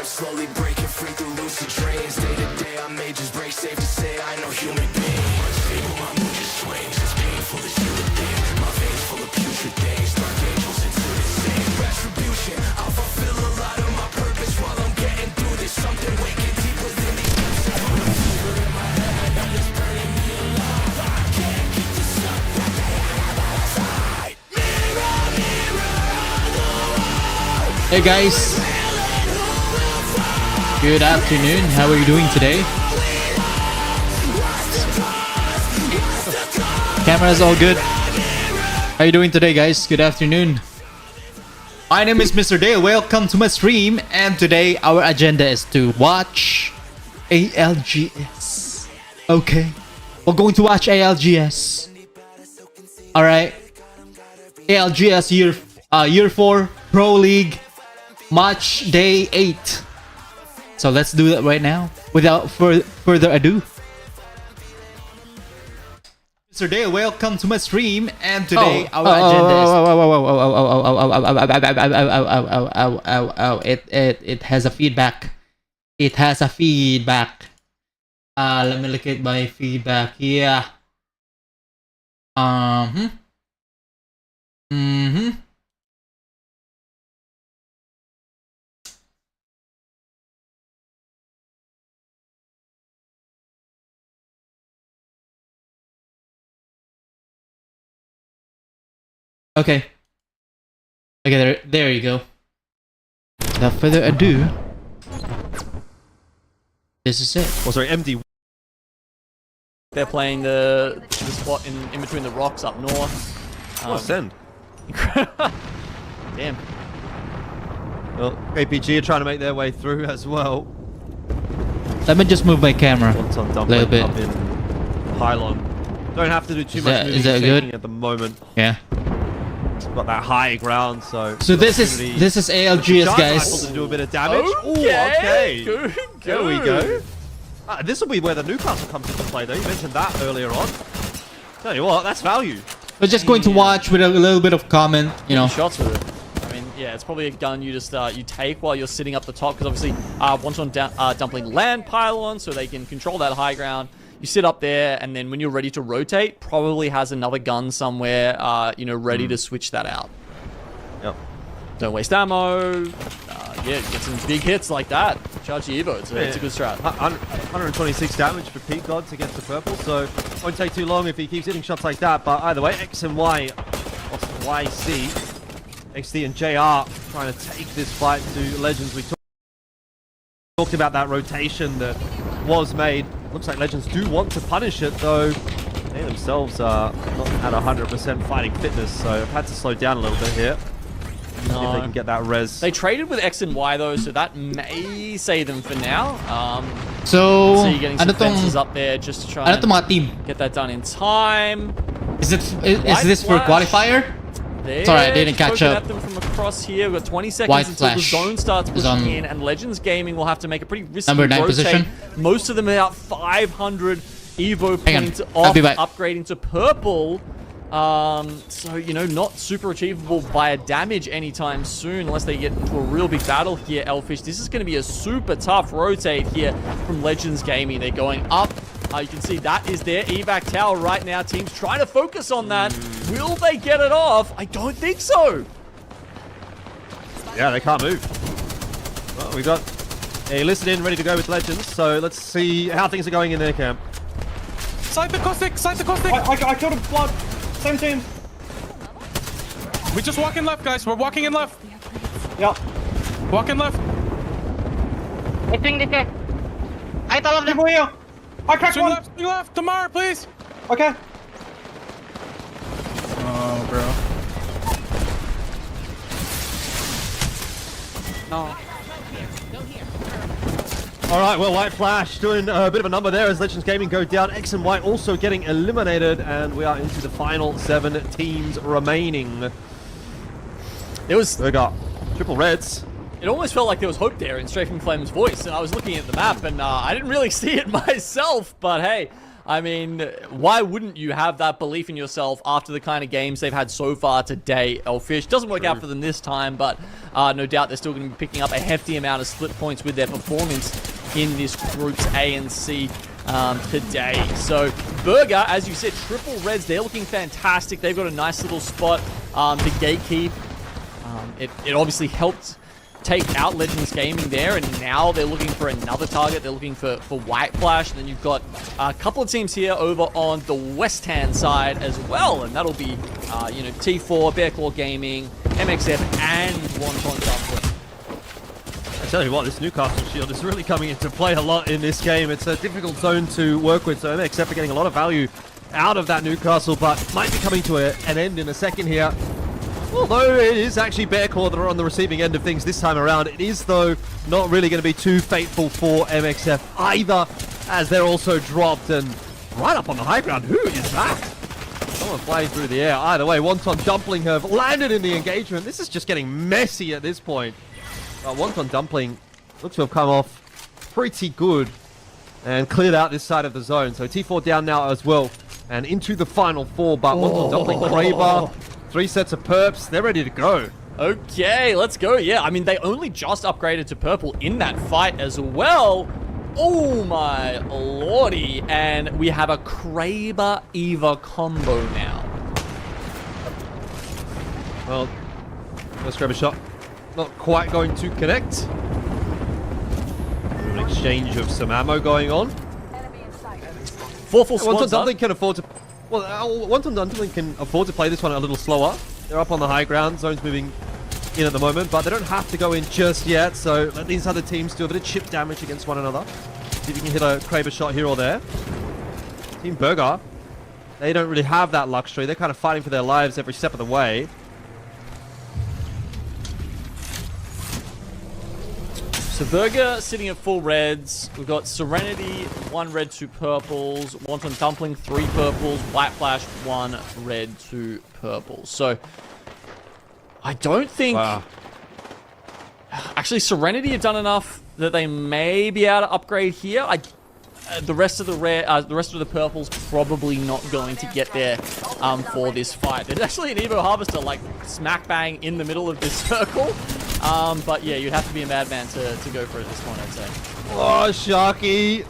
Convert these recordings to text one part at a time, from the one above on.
slowly breaking free through lucid dreams. Day to day, I may just break safe to say I know human being. Unstable, my mood just swings. It's painful as you would think. My veins full of putrid things. Dark angels into the same. Retribution, I'll fulfill a lot of my purpose while I'm getting through this. Something waking deep within these depths. I put a fever in my head that is burning me alive. I can't keep this up that they have outside. Mirror, mirror on the wall. Hey guys, good afternoon. How are you doing today? Camera's all good. How are you doing today, guys? Good afternoon. My name is Mztrdale. Welcome to my stream, and today our agenda is to watch ALGS. Okay, we're going to watch ALGS. All right, ALGS year 4 Pro League match day 8. So let's do that right now without further ado. Mztrdale, welcome to my stream, and today our agenda is it has a feedback. It has a feedback. Let me look at my feedback here. Okay, there you go. Without further ado, this is it. Oh, sorry, MD. They're playing the spot in between the rocks up north. Send. Damn. Well, APG are trying to make their way through as well. Let me just move my camera Once on a little bit. up in Pylon. Don't have to do too much moving Is that and good? shaking at the moment. Yeah. Got that high ground, so This is ALGS, Giant guys. rifle to do a bit of damage. Okay. Okay. Good, There we go. This will be where the Newcastle comes into play, though. You mentioned that earlier on. Tell you what, that's value. We're just going to watch with a little bit of comment, you know. Shots with it. I mean, yeah, it's probably a gun you just you take while you're sitting up the top, because obviously Wonton Dumpling land pylon, so they can control that high ground. You sit up there, and then when you're ready to rotate, probably has another gun somewhere, you know, ready to switch that out. Yep. Don't waste ammo. Yeah, get some big hits like that. Charge your Evo. It's a good strat. 126 damage for Peak Gods against the purple, so won't take too long if he keeps hitting shots like that. But either way, X and Y, YC, XD and JR trying to take this fight to Legends. We talked about that rotation that was made. Looks like Legends do want to punish it, though they themselves are not at 100% fighting fitness, so I've had to slow down a little bit here. No. If they can get that res. They traded with X and Y though, so that may save them for now. So, you're getting some fences up there just to try and mga team? get that done in time. Is this for Flash. qualifier? They're Sorry, I didn't catch poking up. at them from across here. We've got 20 seconds White until the Flash zone starts is on pushing in, and Legends Gaming will have to make a pretty risky number 9 rotate. position. Most of them are out 500 Evo Hang on, points I'll off be back. upgrading to purple. So, you know, not super achievable via damage anytime soon unless they get into a real big battle here, Elfish. This is going to be a super tough rotate here from Legends Gaming. They're going up. You can see that is their evac tower right now. Team's trying to focus on that. Will they get it off? I don't think so. Yeah, they can't move. Well, we got a listen in ready to go with Legends, so let's see how things are going in their camp. Side the caustic! Side the caustic! I killed him. Blood. Same team. We just walk in left, guys. We're walking in left. Yep. Walk in left. I swing this way. I follow them. People here. I cracked Swing one. left. Swing left. Tamar, please. Okay. Oh, bro. No. All right, well, White Flash doing a bit of a number there as Legends Gaming go down. X and Y also getting eliminated, and we are into the final 7 teams remaining. It was... We got triple reds. It almost felt like there was hope there in Strafing Flame's voice, and I was looking at the map, and I didn't really see it myself, but hey, I mean, why wouldn't you have that belief in yourself after the kind of games they've had so far today, Elfish? Doesn't work out for them this time, but no doubt they're still going to be picking up a hefty amount of split points with their performance in this Groups A and C today. So, Burger, as you said, triple reds, they're looking fantastic. They've got a nice little spot to gatekeep. It obviously helped take out Legends Gaming there, and now they're looking for another target. They're looking for White Flash, and then you've got a couple of teams here over on the west-hand side as well, and that'll be, you know, T4, Bearclaw Gaming, MXF, and Wonton Dumpling. I tell you what, this Newcastle shield is really coming into play a lot in this game. It's a difficult zone to work with, so MXF are getting a lot of value out of that Newcastle, but might be coming to an end in a second here. Although it is actually Bearclaw that are on the receiving end of things this time around. It is, though, not really going to be too fateful for MXF either, as they're also dropped and right up on the high ground. Who is that? Someone flying through the air. Either way, Wonton Dumpling have landed in the engagement. This is just getting messy at this point. Wonton Dumpling looks to have come off pretty good and cleared out this side of the zone. So T4 down now as well and into the final four. But Wonton Dumpling, Kraber, 3 sets of perps, they're ready to go. Okay, let's go. Yeah, I mean, they only just upgraded to purple in that fight as well. Oh my lordy. And we have a Kraber Eva combo now. Well, first Kraber shot not quite going to connect. An exchange of some ammo going on. 4 full squads Wonton Dumpling can afford to... Well, Wonton Dumpling can afford to play this one a little slower. They're up on the high ground, zone's moving in at the moment, but they don't have to go in just yet, so let these other teams do a bit of chip damage against one another. See if you can hit a Kraber shot here or there. Team Burger, they don't really have that luxury. They're kind of fighting for their lives every step of the way. So Burger sitting at full reds. We've got Serenity, 1 red, 2 purples. Wonton Dumpling, 3 purples. White Flash, 1 red, 2 purples. So I don't think... Wow. Actually, Serenity have done enough that they may be able to upgrade here. The rest of the purples probably not going to get there for this fight. There's actually an Evo Harvester like smack bang in the middle of this circle. But yeah, you'd have to be a madman to go for it at this point, I'd say. Oh, Sharky.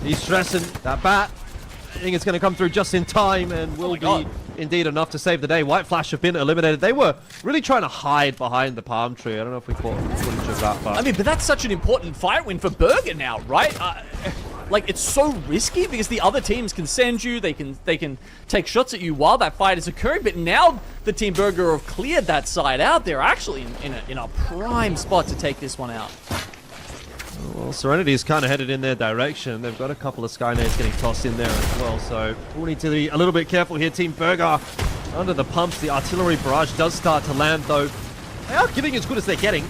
He's stressing that bat. I think it's going to come through just in time and will be indeed enough to save the day. White Flash have been eliminated. They were really trying to hide behind the palm tree. I don't know if we caught footage of that, but... I mean, but that's such an important fight win for Burger now, right? Like, it's so risky because the other teams can send you, they can take shots at you while that fight is occurring, but now the Team Burger have cleared that side out. They're actually in a prime spot to take this one out. Well, Serenity is kind of headed in their direction. They've got a couple of Skynades getting tossed in there as well, so we'll need to be a little bit careful here. Team Burger under the pumps. The artillery barrage does start to land, though. They are giving as good as they're getting.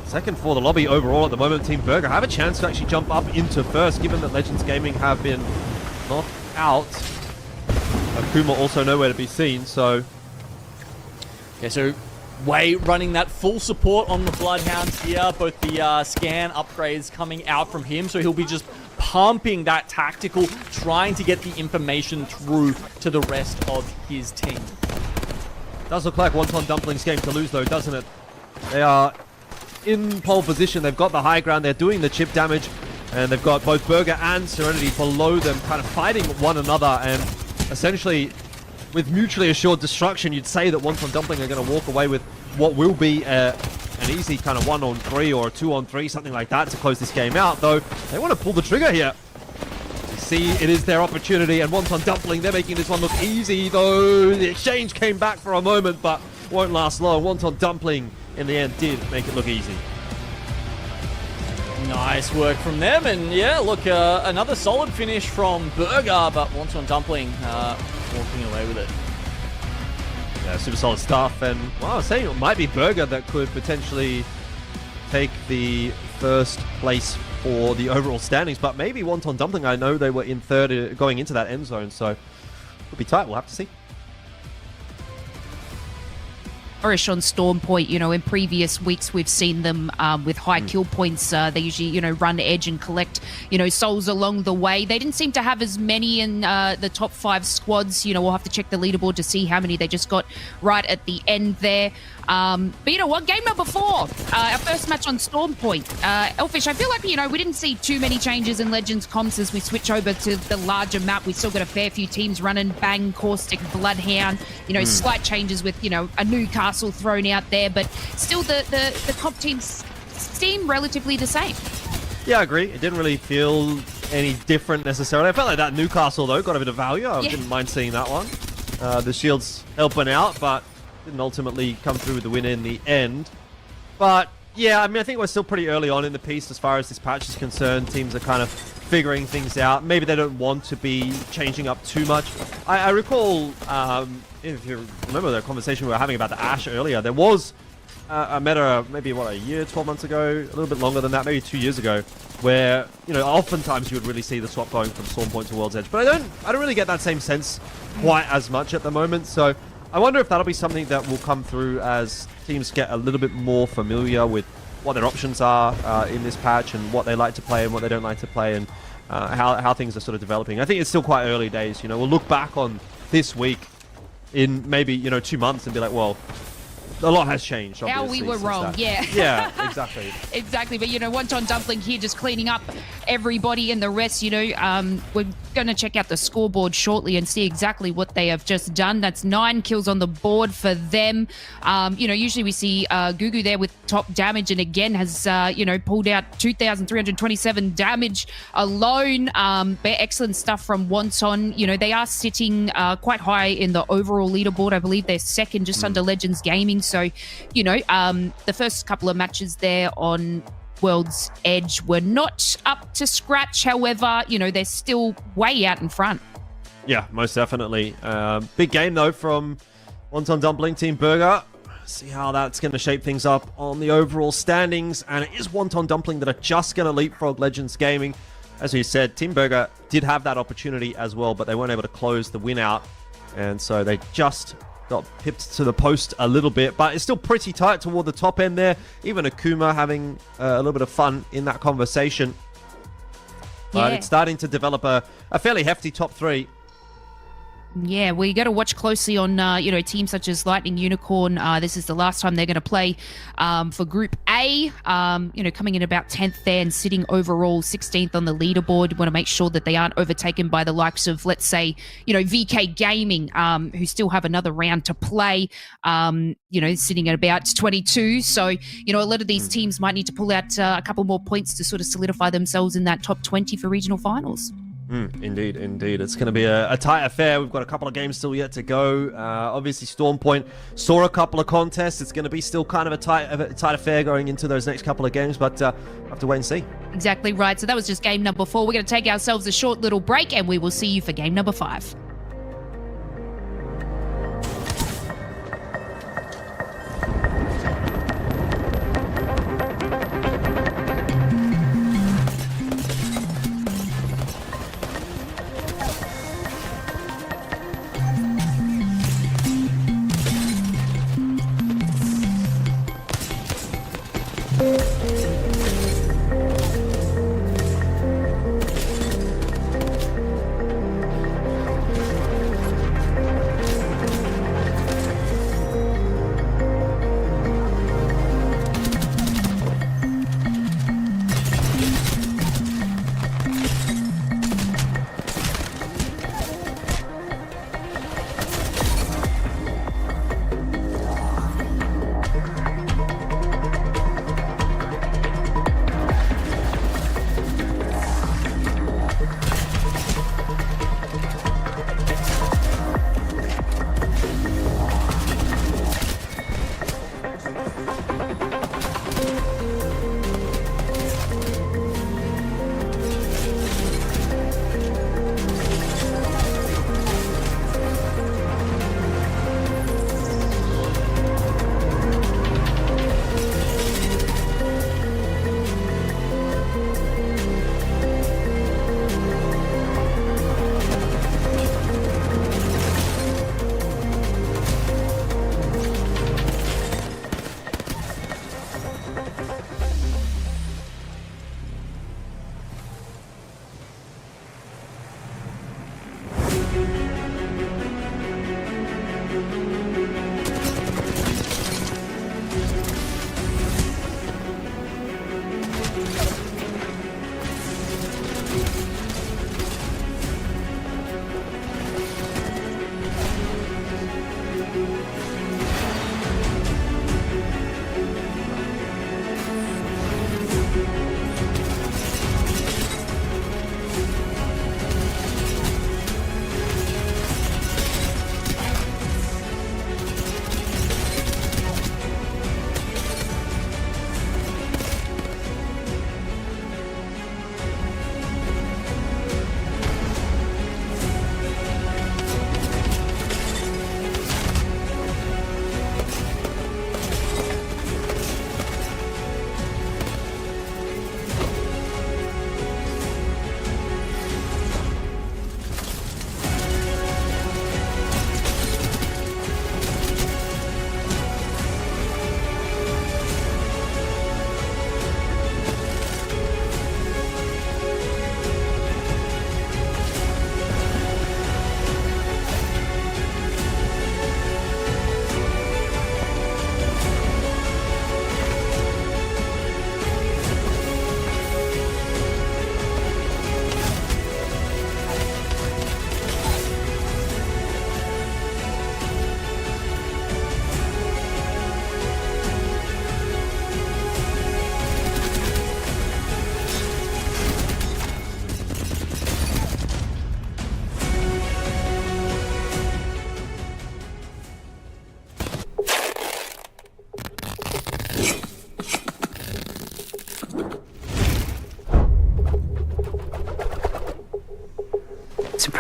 Second for the lobby overall at the moment. Team Burger have a chance to actually jump up into first, given that Legends Gaming have been knocked out. Akuma also nowhere to be seen, so... Okay, so Way running that full support on the Bloodhounds here. Both the scan upgrades coming out from him, so he'll be just pumping that tactical, trying to get the information through to the rest of his team. Does look like Wonton Dumpling's game to lose, though, doesn't it? They are in pole position. They've got the high ground. They're doing the chip damage, and they've got both Burger and Serenity below them, kind of fighting one another, and essentially, with mutually assured destruction, you'd say that Wonton Dumpling are going to walk away with what will be an easy kind of 1-on-3 or a 2-on-3, something like that, to close this game out, though they want to pull the trigger here. You see, it is their opportunity, and Wonton Dumpling, they're making this one look easy, though the exchange came back for a moment, but won't last long. Wonton Dumpling, in the end, did make it look easy. Nice work from them, and yeah, look, another solid finish from Burger, but Wonton Dumpling walking away with it. Yeah, super solid stuff, and well, I was saying it might be Burger that could potentially take the first place for the overall standings, but maybe Wonton Dumpling. I know they were in third going into that end zone, so it'll be tight. We'll have to see. flourish on Storm Point. You know, in previous weeks we've seen them with high kill points. They usually, you know, run edge and collect, you know, souls along the way. They didn't seem to have as many in the top 5 squads. You know, we'll have to check the leaderboard to see how many they just got right at the end there. But you know what? Game number 4, our first match on Storm Point. Elfish, I feel like, you know, we didn't see too many changes in Legends comps as we switch over to the larger map. We still got a fair few teams running Bang, Caustic, Bloodhound, you know, slight changes with, you know, a new castle thrown out there, but still the comp teams seem relatively the same. Yeah, I agree. It didn't really feel any different necessarily. I felt like that Newcastle, though, got a bit of value. I didn't mind seeing that one. The shields helping out, but didn't ultimately come through with the win in the end. But yeah, I mean, I think we're still pretty early on in the piece as far as this patch is concerned. Teams are kind of figuring things out. Maybe they don't want to be changing up too much. I recall, if you remember the conversation we were having about the Ashe earlier, there was a meta maybe, what, a year, 12 months ago, a little bit longer than that, maybe 2 years ago, where, you know, oftentimes you would really see the swap going from Storm Point to World's Edge. But I don't really get that same sense quite as much at the moment, so I wonder if that'll be something that will come through as teams get a little bit more familiar with what their options are in this patch and what they like to play and what they don't like to play, and how things are sort of developing. I think it's still quite early days. You know, we'll look back on this week in maybe, you know, 2 months and be like, well, a lot has changed, obviously. How we were wrong, yeah. Yeah, exactly. Exactly, but you know, Wonton Dumpling here just cleaning up everybody and the rest. You know, we're going to check out the scoreboard shortly and see exactly what they have just done. That's 9 kills on the board for them. You know, usually we see Gugu there with top damage, and again has, you know, pulled out 2,327 damage alone. Excellent stuff from Wonton. You know, they are sitting quite high in the overall leaderboard. I believe they're second, just under Legends Gaming. So, you know, the first couple of matches there on World's Edge were not up to scratch. However, you know, they're still way out in front. Yeah, most definitely. Big game, though, from Wonton Dumpling, Team Burger. See how that's going to shape things up on the overall standings. And it is Wonton Dumpling that are just going to leapfrog Legends Gaming. As we said, Team Burger did have that opportunity as well, but they weren't able to close the win out. And so they just got pipped to the post a little bit, but it's still pretty tight toward the top end there. Even Akuma having a little bit of fun in that conversation. But it's starting to develop a fairly hefty top 3. Yeah, we got to watch closely on, you know, teams such as Lightning Unicorn. This is the last time they're going to play for Group A, you know, coming in about 10th there and sitting overall 16th on the leaderboard. Want to make sure that they aren't overtaken by the likes of, let's say, you know, VK Gaming, who still have another round to play, you know, sitting at about 22. So, you know, a lot of these teams might need to pull out a couple more points to sort of solidify themselves in that top 20 for regional finals. Indeed. It's going to be a tight affair. We've got a couple of games still yet to go. Obviously, Storm Point saw a couple of contests. It's going to be still kind of a tight affair going into those next couple of games, but we'll have to wait and see. Exactly right. So that was just game number 4. We're going to take ourselves a short little break, and we will see you for game number 5.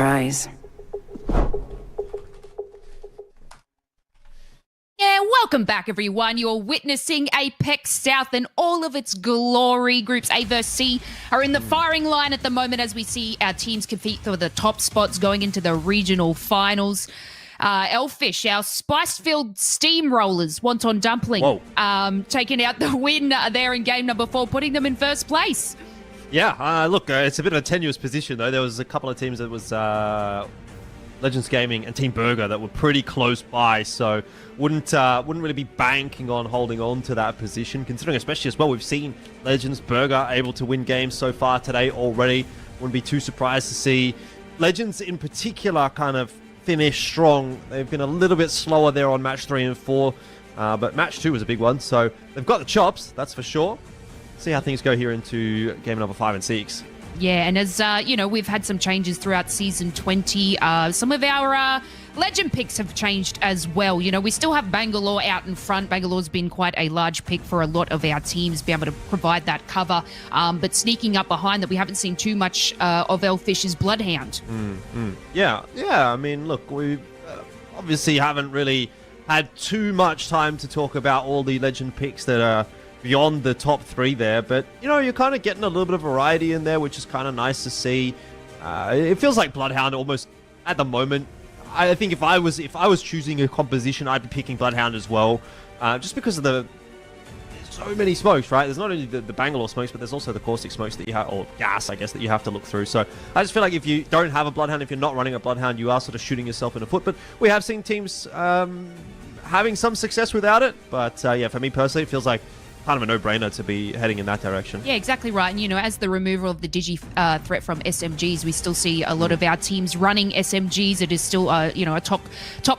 surprise. Yeah, welcome back, everyone. You're witnessing Apex South in all of its glory. Groups A vs C are in the firing line at the moment as we see our teams compete for the top spots going into the regional finals. Elfish, our spice-filled steamrollers, Wonton Dumpling, taking out the win there in game number 4, putting them in first place. Yeah, look, it's a bit of a tenuous position, though. There was a couple of teams that was Legends Gaming and Team Burger that were pretty close by, so wouldn't really be banking on holding on to that position, considering especially as well we've seen Legends Burger able to win games so far today already. Wouldn't be too surprised to see Legends in particular kind of finish strong. They've been a little bit slower there on match 3 and 4, but match 2 was a big one, so they've got the chops, that's for sure. See how things go here into game number 5 and 6. Yeah, and as you know, we've had some changes throughout season 20. Some of our legend picks have changed as well. You know, we still have Bangalore out in front. Bangalore's been quite a large pick for a lot of our teams, be able to provide that cover. But sneaking up behind that, we haven't seen too much of Elfish's Bloodhound. Yeah. I mean, look, we obviously haven't really had too much time to talk about all the legend picks that are beyond the top 3 there, but you know, you're kind of getting a little bit of variety in there, which is kind of nice to see. It feels like Bloodhound almost at the moment. I think if I was choosing a composition, I'd be picking Bloodhound as well, just because of there's so many smokes, right? There's not only the Bangalore smokes, but there's also the caustic smokes that you have, or gas, I guess, that you have to look through. So I just feel like if you don't have a Bloodhound, if you're not running a Bloodhound, you are sort of shooting yourself in the foot. But we have seen teams having some success without it. But yeah, for me personally, it feels like kind of a no-brainer to be heading in that direction. Yeah, exactly right. And, you know, as the removal of the digi threat from SMGs, we still see a lot of our teams running SMGs. It is still, you know, a top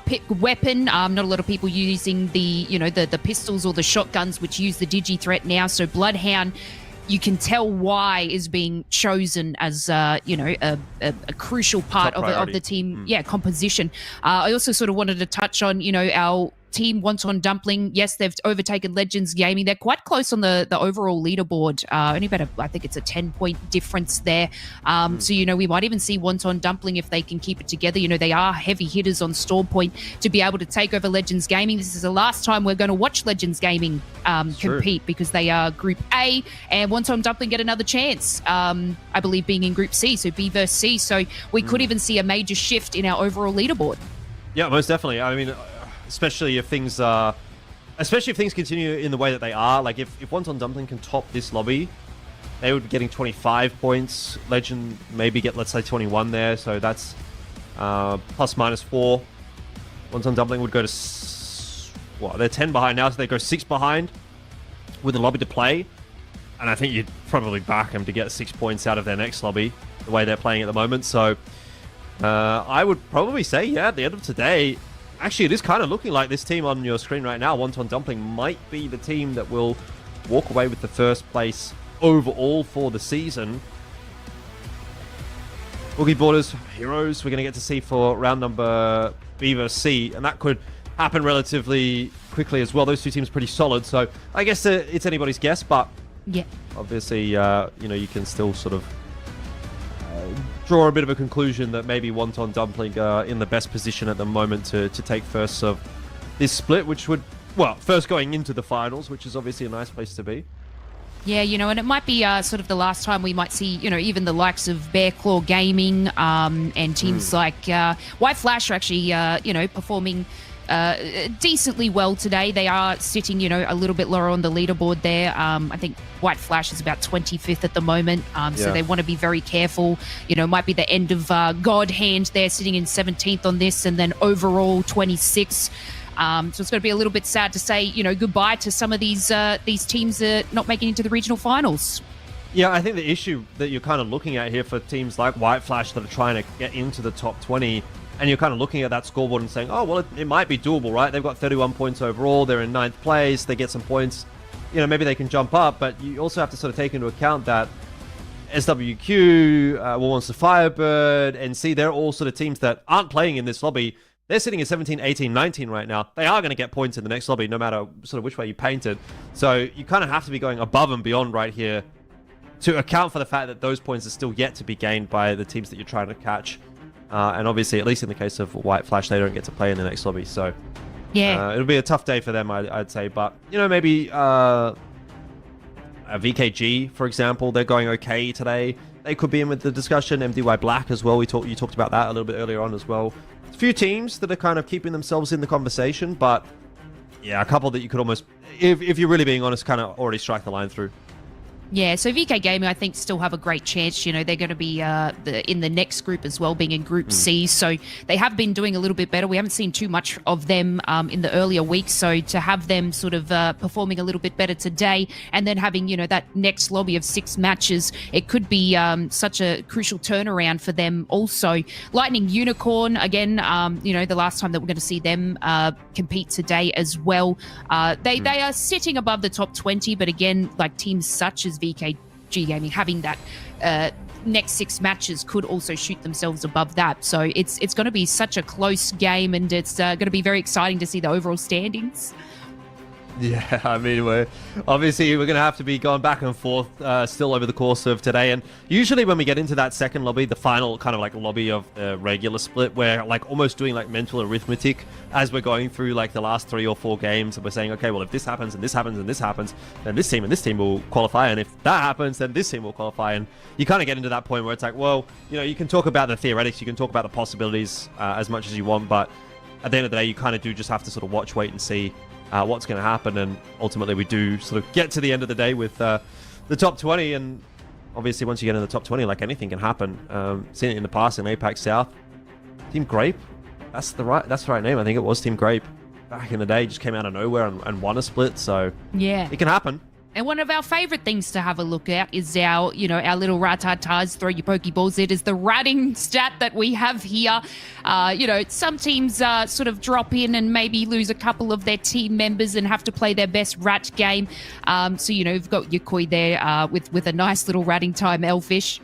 pick weapon. Not a lot of people using the, you know, the pistols or the shotguns, which use the digi threat now. So Bloodhound, you can tell why is being chosen as, you know, a crucial part of the team, composition. I also sort of wanted to touch on, you know, our team Wonton Dumpling. Yes, they've overtaken Legends Gaming. They're quite close on the overall leaderboard. Only about I think it's a 10-point difference there. So, you know, we might even see Wonton Dumpling if they can keep it together. You know, they are heavy hitters on Storm Point to be able to take over Legends Gaming. This is the last time we're going to watch Legends Gaming compete because they are Group A, and Wonton Dumpling get another chance, I believe, being in Group C, so B versus C. So we could even see a major shift in our overall leaderboard. Yeah, most definitely. I mean, especially if things continue in the way that they are. Like if Wonton Dumpling can top this lobby, they would be getting 25 points. Legend maybe get, let's say, 21 there. So that's plus minus 4. Wonton Dumpling would go to they're 10 behind now, so they go 6 behind with the lobby to play. And I think you'd probably back them to get 6 points out of their next lobby, the way they're playing at the moment. So I would probably say, yeah, at the end of today, actually, it is kind of looking like this team on your screen right now, Wonton Dumpling, might be the team that will walk away with the first place overall for the season. Boogie Borders Heroes, we're going to get to see for round number B versus C, and that could happen relatively quickly as well. Those two teams are pretty solid, so I guess it's anybody's guess, but yeah, obviously, you know, you can still sort of draw a bit of a conclusion that maybe Wonton Dumpling are in the best position at the moment to take first of this split, which would, well, first going into the finals, which is obviously a nice place to be. Yeah, you know, and it might be sort of the last time we might see, you know, even the likes of Bear Claw Gaming and teams like White Flash are actually, you know, performing decently well today. They are sitting, you know, a little bit lower on the leaderboard there. I think White Flash is about 25th at the moment, so they want to be very careful. You know, might be the end of God Hand there, sitting in 17th on this, and then overall 26th. So it's going to be a little bit sad to say, you know, goodbye to some of these teams not making it into the regional finals. Yeah, I think the issue that you're kind of looking at here for teams like White Flash that are trying to get into the top 20, and you're kind of looking at that scoreboard and saying, oh, well, it might be doable, right? They've got 31 points overall. They're in 9th place. They get some points. You know, maybe they can jump up, but you also have to sort of take into account that SWQ, Monster Firebird, and see, they're all sort of teams that aren't playing in this lobby. They're sitting at 17, 18, 19 right now. They are going to get points in the next lobby, no matter sort of which way you paint it. So you kind of have to be going above and beyond right here to account for the fact that those points are still yet to be gained by the teams that you're trying to catch. And obviously, at least in the case of White Flash, they don't get to play in the next lobby. So Yeah. it'll be a tough day for them, I'd say. But, you know, maybe VKG, for example, they're going okay today. They could be in with the discussion. MDY Black as well. You talked about that a little bit earlier on as well. There's a few teams that are kind of keeping themselves in the conversation, but yeah, a couple that you could almost, if you're really being honest, kind of already strike the line through. Yeah, so VK Gaming, I think, still have a great chance. You know, they're going to be in the next group as well, being in Group C. So they have been doing a little bit better. We haven't seen too much of them in the earlier weeks. So to have them sort of performing a little bit better today and then having, you know, that next lobby of 6 matches, it could be such a crucial turnaround for them also. Lightning Unicorn, again, you know, the last time that we're going to see them compete today as well. They are sitting above the top 20, but again, like teams such as VKG Gaming having that next 6 matches could also shoot themselves above that. So it's going to be such a close game, and it's going to be very exciting to see the overall standings. Yeah, I mean, we're going to have to be going back and forth still over the course of today. And usually when we get into that second lobby, the final kind of like lobby of the regular split, we're like almost doing like mental arithmetic as we're going through like the last 3 or 4 games. And we're saying, okay, well, if this happens and this happens and this happens, then this team and this team will qualify. And if that happens, then this team will qualify. And you kind of get into that point where it's like, well, you know, you can talk about the theoretics, you can talk about the possibilities as much as you want. But at the end of the day, you kind of do just have to sort of watch, wait and see what's going to happen. And ultimately we do sort of get to the end of the day with the top 20, and obviously once you get in the top 20, like anything can happen. Seen it in the past in APAC South. Team Grape, that's the right name. I think it was Team Grape back in the day, just came out of nowhere and won a split. So Yeah. it can happen. And one of our favourite things to have a look at is our little ratatas, throw your pokeballs. It is the ratting stat that we have here. Some teams sort of drop in and maybe lose a couple of their team members and have to play their best rat game. So, you've got your Koi there with a nice little ratting time, Elfish.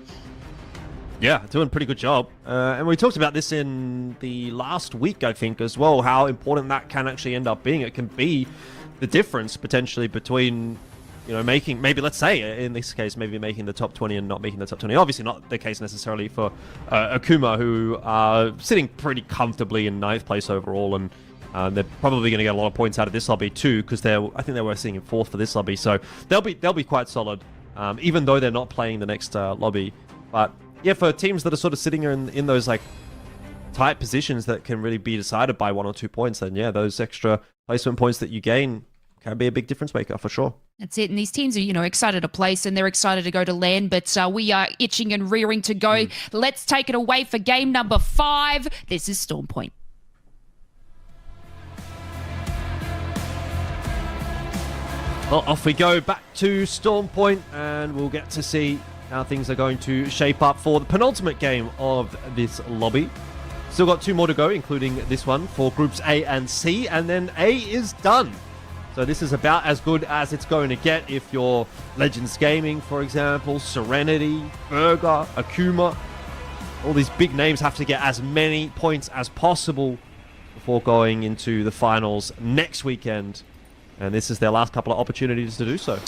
Yeah, doing a pretty good job. And we talked about this in the last week, I think, as well, how important that can actually end up being. It can be the difference potentially between making, maybe let's say in this case, maybe making the top 20 and not making the top 20. Obviously not the case necessarily for Akuma, who are sitting pretty comfortably in 9th place overall, and they're probably going to get a lot of points out of this lobby too, because I think they were sitting in 4th for this lobby, so they'll be quite solid, even though they're not playing the next lobby. But yeah, for teams that are sort of sitting in those like tight positions that can really be decided by 1 or 2 points, then yeah, those extra placement points that you gain can be a big difference maker for sure. That's it. And these teams are, excited to place and they're excited to go to land, but we are itching and rearing to go. Let's take it away for game number 5. This is Storm Point. Well, off we go back to Storm Point, and we'll get to see how things are going to shape up for the penultimate game of this lobby. Still got 2 more to go, including this one for groups A and C, and then A is done. So this is about as good as it's going to get if you're Legends Gaming, for example, Serenity, Burger, Akuma. All these big names have to get as many points as possible before going into the finals next weekend. And this is their last couple of opportunities to do so.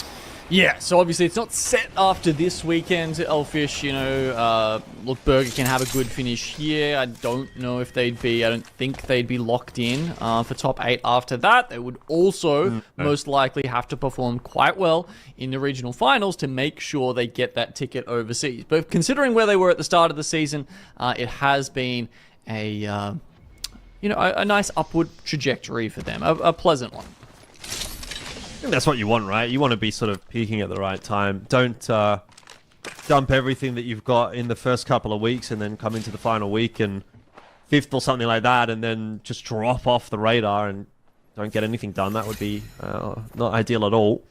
Yeah, so obviously it's not set after this weekend, Elfish. Look, Burger can have a good finish here. I don't think they'd be locked in for top 8 after that. They would also most likely have to perform quite well in the regional finals to make sure they get that ticket overseas. But considering where they were at the start of the season, it has been a nice upward trajectory for them, a pleasant one. I think that's what you want, right? You want to be sort of peaking at the right time. Don't dump everything that you've got in the first couple of weeks and then come into the final week and 5th or something like that, and then just drop off the radar and don't get anything done. That would be not ideal at all.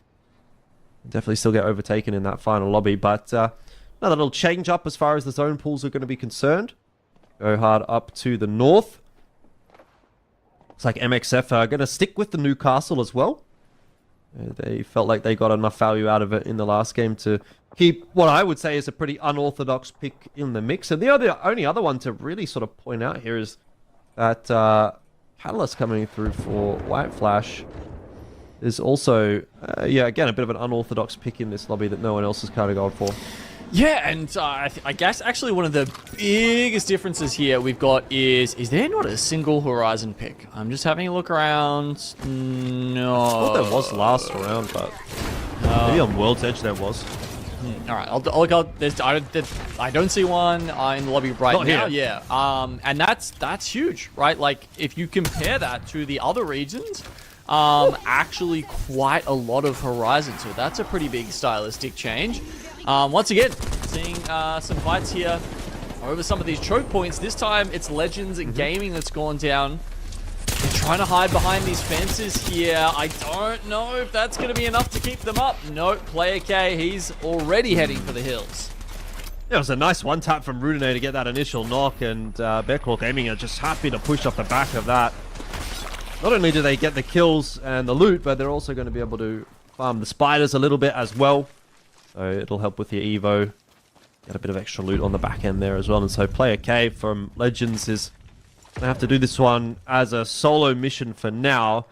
Definitely still get overtaken in that final lobby, but another little change up as far as the zone pools are going to be concerned. Go hard up to the north. Looks like MXF are going to stick with the Newcastle as well. They felt like they got enough value out of it in the last game to keep what I would say is a pretty unorthodox pick in the mix. And the only other one to really sort of point out here is that Catalyst coming through for White Flash is also, again, a bit of an unorthodox pick in this lobby that no one else has kind of gone for. Yeah, and I guess actually one of the biggest differences here we've got is there not a single Horizon pick? I'm just having a look around. No. I thought there was last round, but maybe on World's Edge there was. All right, I'll look out. I don't see one in the lobby right Not now. here. Yeah, and that's huge, right? Like if you compare that to the other regions, actually quite a lot of Horizon. So that's a pretty big stylistic change. Once again, seeing some fights here over some of these choke points. This time it's Legends and Gaming that's gone down. They're trying to hide behind these fences here. I don't know if that's going to be enough to keep them up. No, Player K, he's already heading for the hills. Yeah, it was a nice one tap from Rudine to get that initial knock, and Bearclaw Gaming are just happy to push off the back of that. Not only do they get the kills and the loot, but they're also going to be able to farm the spiders a little bit as well. So it'll help with your Evo. Get a bit of extra loot on the back end there as well. And so Player K from Legends is going to have to do this one as a solo mission for now.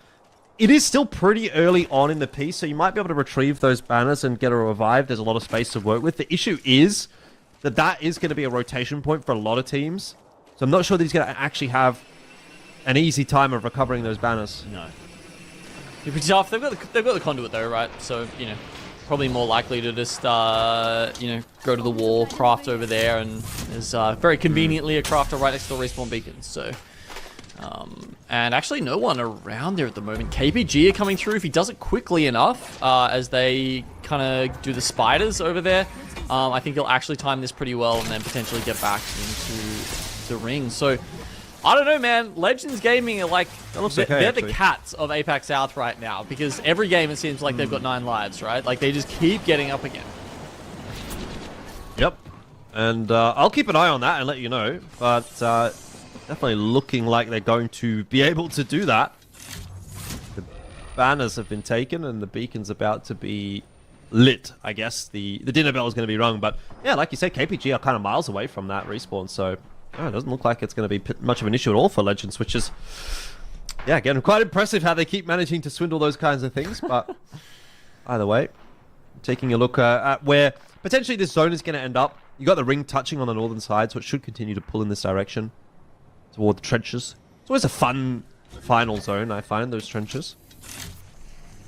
It is still pretty early on in the piece, so you might be able to retrieve those banners and get a revive. There's a lot of space to work with. The issue is that is going to be a rotation point for a lot of teams. So I'm not sure that he's going to actually have an easy time of recovering those banners. No. It'd be tough. They've got the conduit though, right? So, you know, probably more likely to just, you know, go to the wall, craft over there, and there's very conveniently a crafter right next to the respawn beacons. So, and actually no one around there at the moment. KPG are coming through if he does it quickly enough, as they kind of do the spiders over there. I think he'll actually time this pretty well and then potentially get back into the ring. So, I don't know, man. Legends Gaming are like, they're the cats of Apex South right now, because every game it seems like they've got 9 lives, right? Like they just keep getting up again. Yep. And I'll keep an eye on that and let you know. But definitely looking like they're going to be able to do that. The banners have been taken and the beacon's about to be lit, I guess. The dinner bell is going to be rung. But yeah, like you said, KPG are kind of miles away from that respawn. So it doesn't look like it's going to be much of an issue at all for Legends, which is, yeah, again, quite impressive how they keep managing to swindle those kinds of things. But either way, taking a look at where potentially this zone is going to end up. You got the ring touching on the northern side, so it should continue to pull in this direction toward the trenches. It's always a fun final zone, I find, those trenches.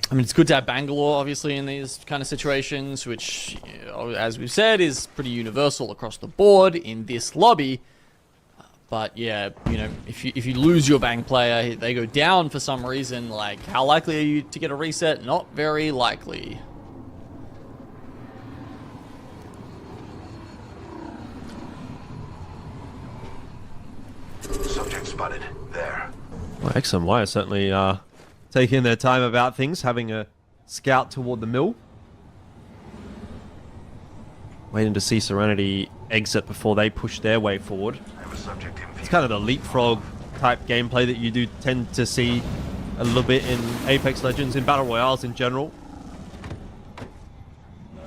I mean, it's good to have Bangalore, obviously, in these kind of situations, which, you know, as we've said, is pretty universal across the board in this lobby. But yeah, you know, if you lose your Bang player, they go down for some reason, like, how likely are you to get a reset? Not very likely. Subject spotted. There. Well, X and Y are certainly taking their time about things, having a scout toward the mill. Waiting to see Serenity exit before they push their way forward. It's kind of the leapfrog type gameplay that you do tend to see a little bit in Apex Legends, in Battle Royales in general.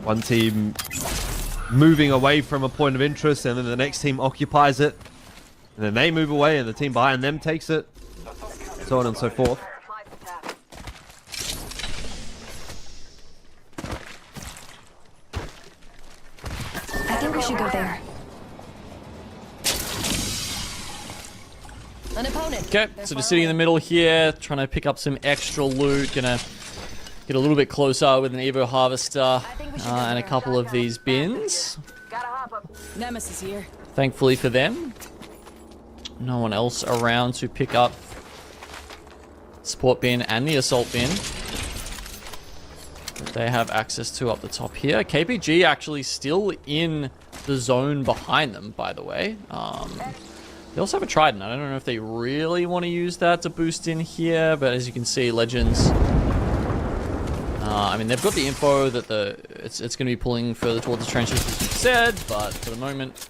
One team moving away from a point of interest, and then the next team occupies it. And then they move away, and the team behind them takes it. So on and so forth. I think we should go there. An opponent. Okay, so just sitting in the middle here, trying to pick up some extra loot. Gonna get a little bit closer with an Evo Harvester and a couple of these bins. Nemesis here. Thankfully for them, no one else around to pick up support bin and the assault bin that they have access to up the top here. KPG actually still in the zone behind them, by the way. They also have a Trident. I don't know if they really want to use that to boost in here, but as you can see, Legends, I mean, they've got the info that it's going to be pulling further towards the trenches, as you said, but for the moment,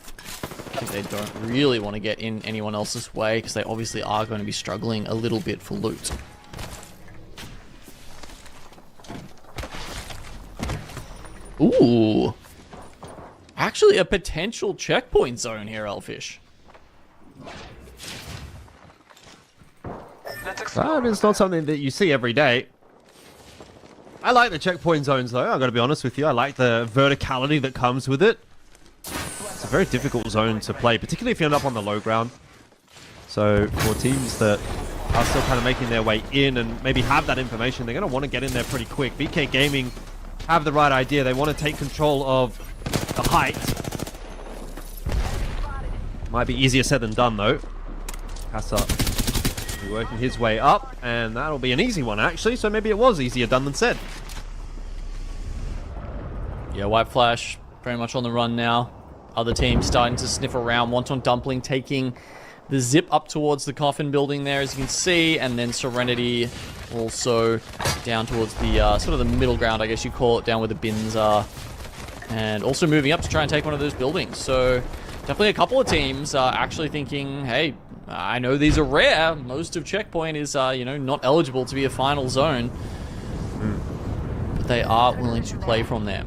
I think they don't really want to get in anyone else's way, because they obviously are going to be struggling a little bit for loot. Ooh. Actually, a potential checkpoint zone here, Elfish. I mean, it's not something that you see every day. I like the checkpoint zones, though. I've got to be honest with you. I like the verticality that comes with it. very difficult zone to play, particularly if you end up on the low ground. So for teams that are still kind of making their way in and maybe have that information, they're going to want to get in there pretty quick. BK Gaming have the right idea. They want to take control of the height. Might be easier said than done, though. Casa will be working his way up, and that'll be an easy one, actually. So maybe it was easier done than said. Yeah, White Flash very much on the run now. Other teams starting to sniff around. Wonton Dumpling taking the zip up towards the coffin building there, as you can see, and then Serenity also down towards the sort of the middle ground, I guess you call it, down where the bins are, and also moving up to try and take one of those buildings. So definitely a couple of teams are actually thinking, hey, I know these are rare. Most of Checkpoint is, you know, not eligible to be a final zone, but they are willing to play from there.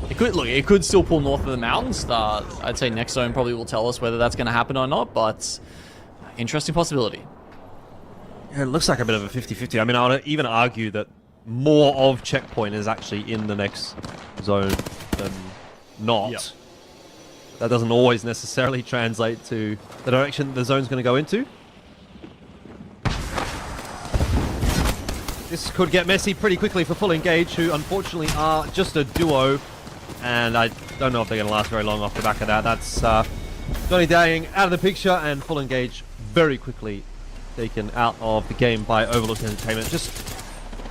It could, look, it could still pull north of the mountains. I'd say next zone probably will tell us whether that's going to happen or not, but interesting possibility. Yeah, it looks like a bit of a 50-50. I mean, I would even argue that more of Checkpoint is actually in the next zone than not. Yep. That doesn't always necessarily translate to the direction the zone's going to go into. This could get messy pretty quickly for Full Engage, who unfortunately are just a duo. And I don't know if they're going to last very long off the back of that. That's Johnny Dang out of the picture, and Full Engage very quickly taken out of the game by Overlooked Entertainment. Just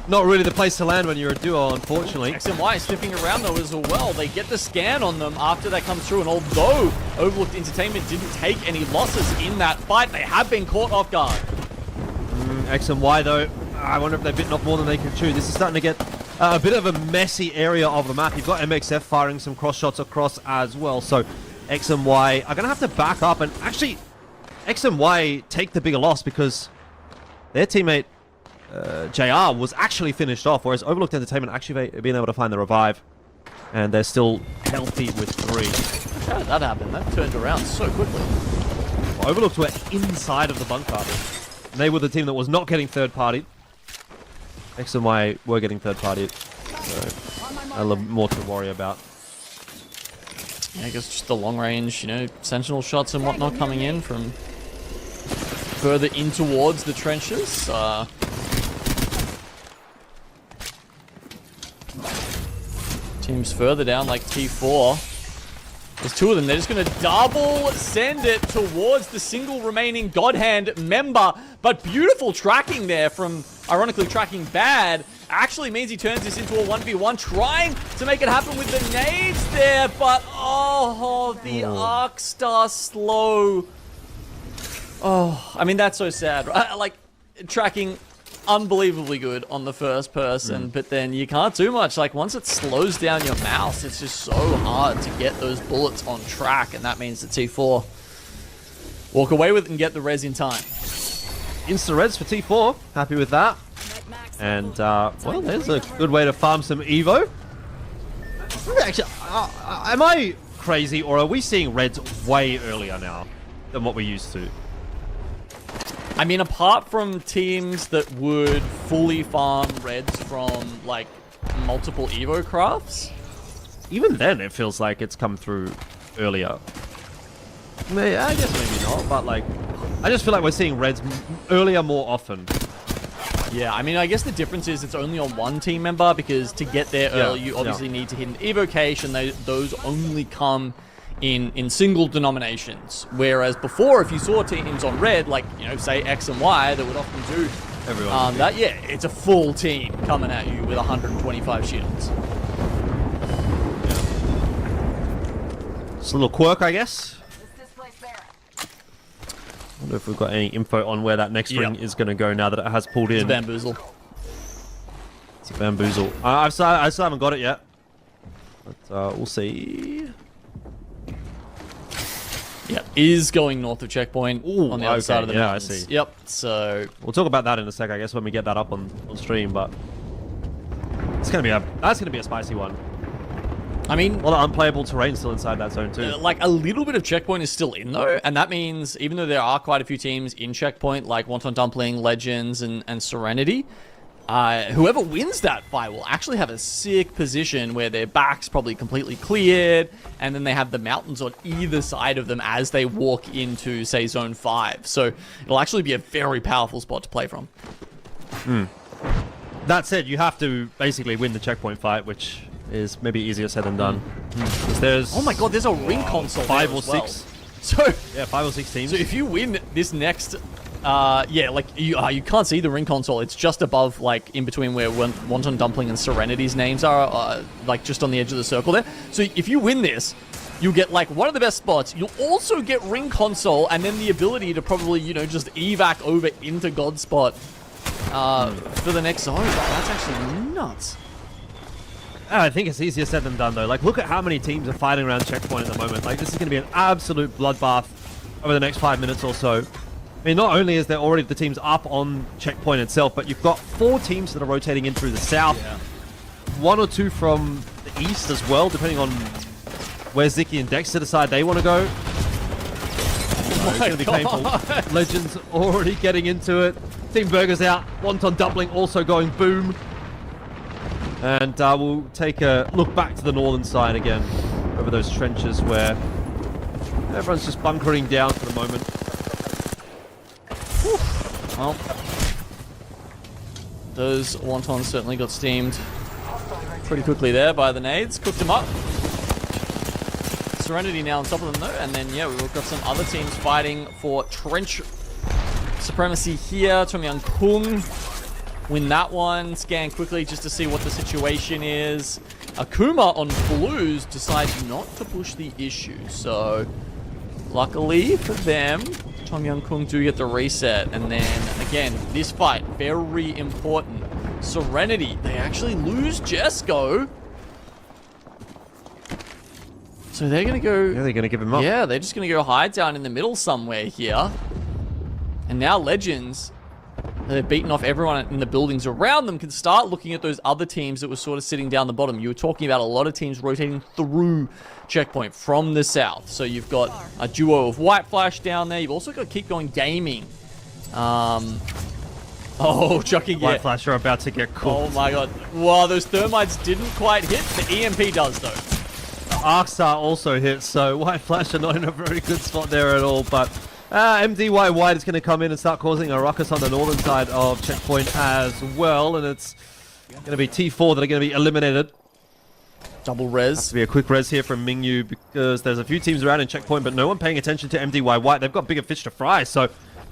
not really the place to land when you're a duo, unfortunately. X and Y sniffing around though as well. They get the scan on them after that comes through, and although Overlooked Entertainment didn't take any losses in that fight, they have been caught off guard. X and Y though, I wonder if they've bitten off more than they can chew. This is starting to get a bit of a messy area of the map. You've got MXF firing some cross shots across as well. So X and Y are going to have to back up. And actually, X and Y take the bigger loss because their teammate, JR, was actually finished off. Whereas Overlooked Entertainment actually being able to find the revive. And they're still healthy with 3. How did that happen? That turned around so quickly. Well, Overlooked were inside of the bunker. And they were the team that was not getting third party. X and Y were getting third party, so a little more to worry about. Yeah, I guess just the long range, you know, sentinel shots and whatnot coming in from further in towards the trenches. Teams further down, like T4. There's 2 of them. They're just going to double send it towards the single remaining God Hand member. But beautiful tracking there from, ironically, tracking bad. Actually means he turns this into a 1v1, trying to make it happen with the nades there. But, oh, the Arc Star slow. Oh, I mean, that's so sad, right? Like, tracking unbelievably good on the first person, but then you can't do much. Like, once it slows down your mouse, it's just so hard to get those bullets on track, and that means the T4 walk away with it and get the res in time. Insta-res for T4. Happy with that. And, well, there's a good way to farm some Evo. Actually, am I crazy, or are we seeing reds way earlier now than what we used to? I mean, apart from teams that would fully farm reds from, like, multiple Evo crafts. Even then, it feels like it's come through earlier. I guess maybe not, but, like, I just feel like we're seeing reds earlier more often. Yeah, I mean, I guess the difference is it's only on one team member, because to get there early, you obviously need to hit an evocation. Those only come in single denominations. Whereas before, if you saw teams on red, like, you know, say X and Y, that would often do that. Yeah, it's a full team coming at you with 125 shields. It's a little quirk, I guess. I wonder if we've got any info on where that next ring is going to go now that it has pulled in. It's a bamboozle. It's a bamboozle. I still haven't got it yet. But we'll see. Yep, is going north of checkpoint. Ooh, on the other side of the mountains. I see. Yep, so we'll talk about that in a sec, I guess, when we get that up on stream, but that's gonna be a spicy one. I mean, a lot of unplayable terrain still inside that zone too. Like, a little bit of checkpoint is still in though, and that means even though there are quite a few teams in checkpoint, like Wonton Dumpling, Legends, and Serenity, whoever wins that fight will actually have a sick position where their back's probably completely cleared, and then they have the mountains on either side of them as they walk into, say, Zone 5. So it'll actually be a very powerful spot to play from. That said, you have to basically win the checkpoint fight, which is maybe easier said than done. 'Cause there's... Oh my god, there's a ring console 5 there or as well. 6. So Yeah, 5 or 6 teams. So if you win this next, yeah, like you can't see the ring console. It's just above, like in between where Wonton Dumpling and Serenity's names are, like just on the edge of the circle there. So if you win this, you'll get like one of the best spots. You'll also get ring console, and then the ability to probably, you know, just evac over into God spot for the next zone. That's actually nuts. I think it's easier said than done, though. Like, look at how many teams are fighting around checkpoint at the moment. Like, this is going to be an absolute bloodbath over the next 5 minutes or so. I mean, not only is there already the teams up on checkpoint itself, but you've got 4 teams that are rotating in through the south. Yeah. 1 or 2 from the east as well, depending on where Ziki and Dexter decide they want to go. It's going to be painful. Legends already getting into it. Team Burger's out. Wonton Dumpling also going boom. And we'll take a look back to the northern side again, over those trenches where everyone's just bunkering down for the moment. Well, those wontons certainly got steamed pretty quickly there by the nades. Cooked them up. Serenity now on top of them though, and then yeah, we've got some other teams fighting for trench supremacy here. Tom Young Kung win that one. Scan quickly just to see what the situation is. Akuma on blues decides not to push the issue, so luckily for them, Tom Young Kung do get the reset. And then again, this fight very important. Serenity, they actually lose Jesco, so they're gonna go. Yeah, they're gonna give him up. Yeah, they're just gonna go hide down in the middle somewhere here. And now Legends, they've beaten off everyone in the buildings around them, can start looking at those other teams that were sort of sitting down the bottom. You were talking about a lot of teams rotating through checkpoint from the south. So you've got a duo of White Flash down there. You've also got Keep Going Gaming. Oh, chucking White yeah. Flash are about to get cooked. Oh my god. Well, those thermites didn't quite hit. The EMP does though. Arcstar also hits, so White Flash are not in a very good spot there at all, but MDY White is going to come in and start causing a ruckus on the northern side of checkpoint as well, and it's going to be T4 that are going to be eliminated. Double Has res. to be a quick res here from Mingyu because there's a few teams around in checkpoint, but no one paying attention to MDY White. They've got bigger fish to fry, so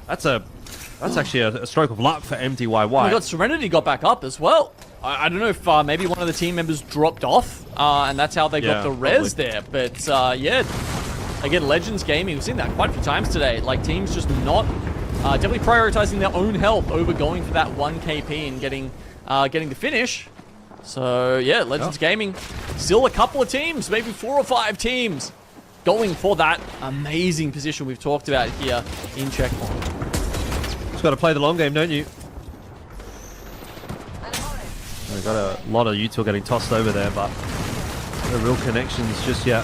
that's actually a stroke of luck for MDY White. Oh my god, Serenity got back up as well. I don't know if maybe one of the team members dropped off, and that's how they got the res there. But yeah, again, Legends Gaming, we've seen that quite a few times today. Like, teams just not definitely prioritizing their own health over going for that 1 KP and getting the finish. So yeah, Legends Gaming, still a couple of teams, maybe 4 or 5 teams, going for that amazing position we've talked about here in checkpoint. Just got to play the long game, don't you? We've got a lot of util getting tossed over there, but no real connections just yet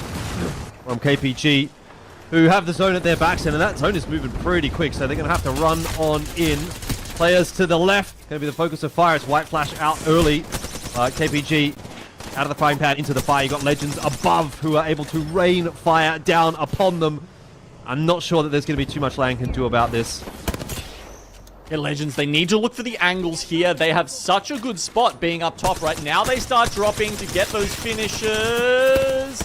from KPG, who have the zone at their backs, and that zone is moving pretty quick, so they're going to have to run on in. Players to the left, going to be the focus of fire. It's White Flash out early. KPG out of the frying pan into the fire. You got Legends above who are able to rain fire down upon them. I'm not sure that there's going to be too much Lang can do about this. Yeah, Legends, they need to look for the angles here. They have such a good spot being up top right now. They start dropping to get those finishes.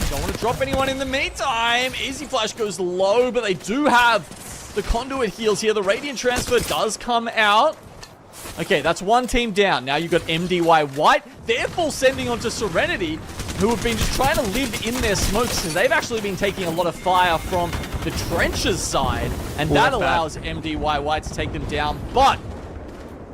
Don't want to drop anyone in the meantime. Easy Flash goes low, but they do have the conduit heals here. The Radiant Transfer does come out. Okay, that's one team down. Now you've got MDY White. They're full sending onto Serenity, who have been just trying to live in their smokes, and they've actually been taking a lot of fire from the trenches side, and that allows MDY White to take them down. But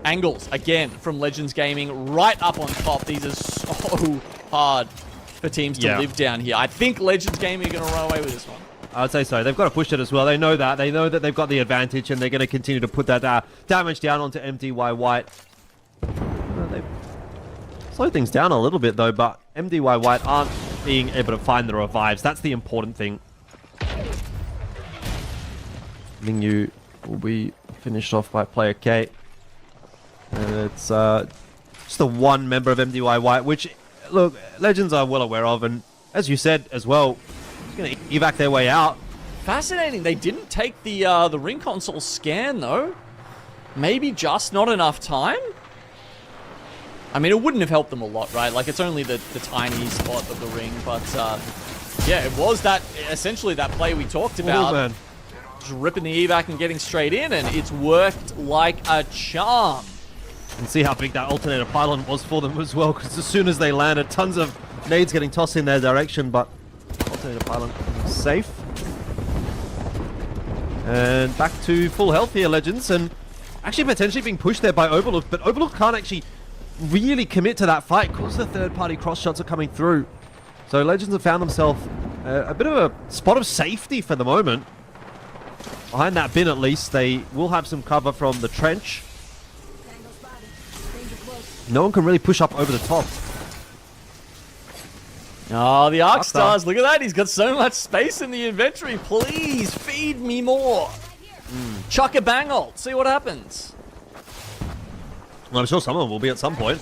angles, again, from Legends Gaming, right up on top. These are so hard for teams to live down here. I think Legends Gaming are going to run away with this one. I would say so. They've got to push it as well. They know that. They know that they've got the advantage, and they're going to continue to put that damage down onto MDY White. They've slowed things down a little bit, though, but MDY White aren't being able to find the revives. That's the important thing. Mingyu will be finished off by player K. And it's just the one member of MDY White, which, look, Legends are well aware of, and as you said as well, it's going to evac their way out. Fascinating. They didn't take the ring console scan, though. Maybe just not enough time? I mean, it wouldn't have helped them a lot, right? Like, it's only the tiny spot of the ring, but yeah, it was that, essentially that play we talked about. Man. Just ripping the evac and getting straight in, and it's worked like a charm. And see how big that alternator pylon was for them as well, because as soon as they landed, tons of nades getting tossed in their direction, but alternator pylon safe. And back to full health here, Legends, and actually potentially being pushed there by Overlook, but Overlook can't actually really commit to that fight because the third-party cross shots are coming through. So Legends have found themselves a bit of a spot of safety for the moment. Behind that bin, at least, they will have some cover from the trench. No one can really push up over the top. Oh, the Arc Stars, look at that. He's got so much space in the inventory. Please feed me more. Chuck a bang ult. See what happens. Well, I'm sure some of them will be at some point.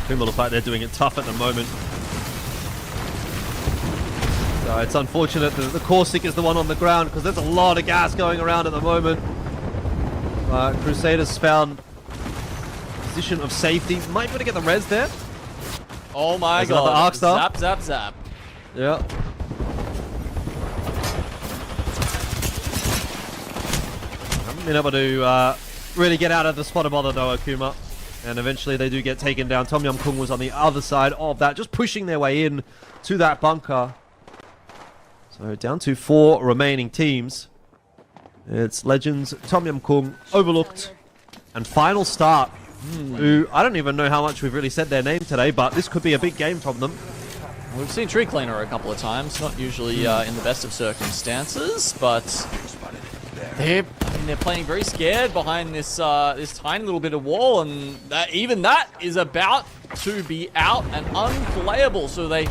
Kumba looks like they're doing it tough at the moment. So it's unfortunate that the Caustic is the one on the ground because there's a lot of gas going around at the moment. Crusaders found a position of safety. Might be able to get the res there. Oh my There's another god. Arc Star. Zap, zap, zap. Yeah. Haven't been able to really get out of the spot of bother though, Akuma. And eventually they do get taken down. Tom Yum Kung was on the other side of that, just pushing their way in to that bunker. So down to 4 remaining teams. It's Legends, Tom Yum Kung, Overlooked, and Final Start. Who, I don't even know how much we've really said their name today, but this could be a big game from them. We've seen Tree Cleaner a couple of times, not usually in the best of circumstances, but they're playing very scared behind this this tiny little bit of wall, and even that is about to be out and unplayable. So they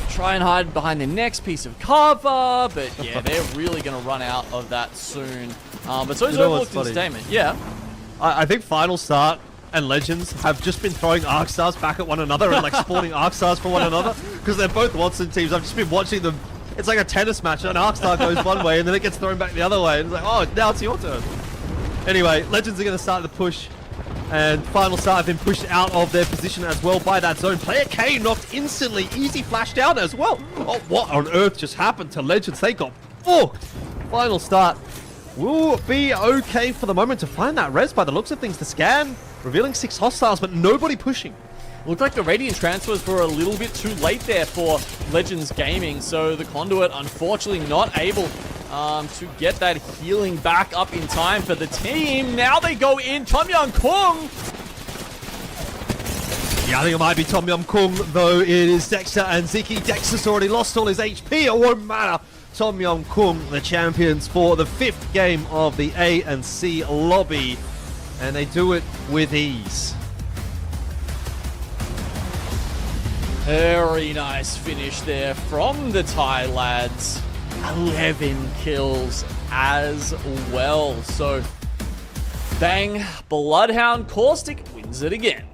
try and hide behind the next piece of cover, but yeah, they're really going to run out of that soon. But so is Overlooked Entertainment. Yeah, I think Final Start and Legends have just been throwing Arc Stars back at one another and like spawning Arc Stars for one another because they're both Watson teams. I've just been watching them. It's like a tennis match. An Arc Star goes one way and then it gets thrown back the other way. And it's like, oh, now it's your turn. Anyway, Legends are going to start the push. And Final Start have been pushed out of their position as well by that zone. Player K knocked instantly. Easy flash down as well. Oh, what on earth just happened to Legends? They got booked. Final Start will be okay for the moment to find that res by the looks of things. The scan revealing 6 hostiles, but nobody pushing. looked like the Radiant transfers were a little bit too late there for Legends Gaming, so the Conduit unfortunately not able to get that healing back up in time for the team. Now they go in. Tom Yum Kung. Yeah, I think it might be Tom Yum Kung, though it is Dexter and Ziki. Dexter's already lost all his HP. It won't matter. Tom Yum Kung, the champions for the 5th game of the A and C lobby. And they do it with ease. Very nice finish there from the Thai lads. 11 kills as well. So, bang, Bloodhound Caustic wins it again.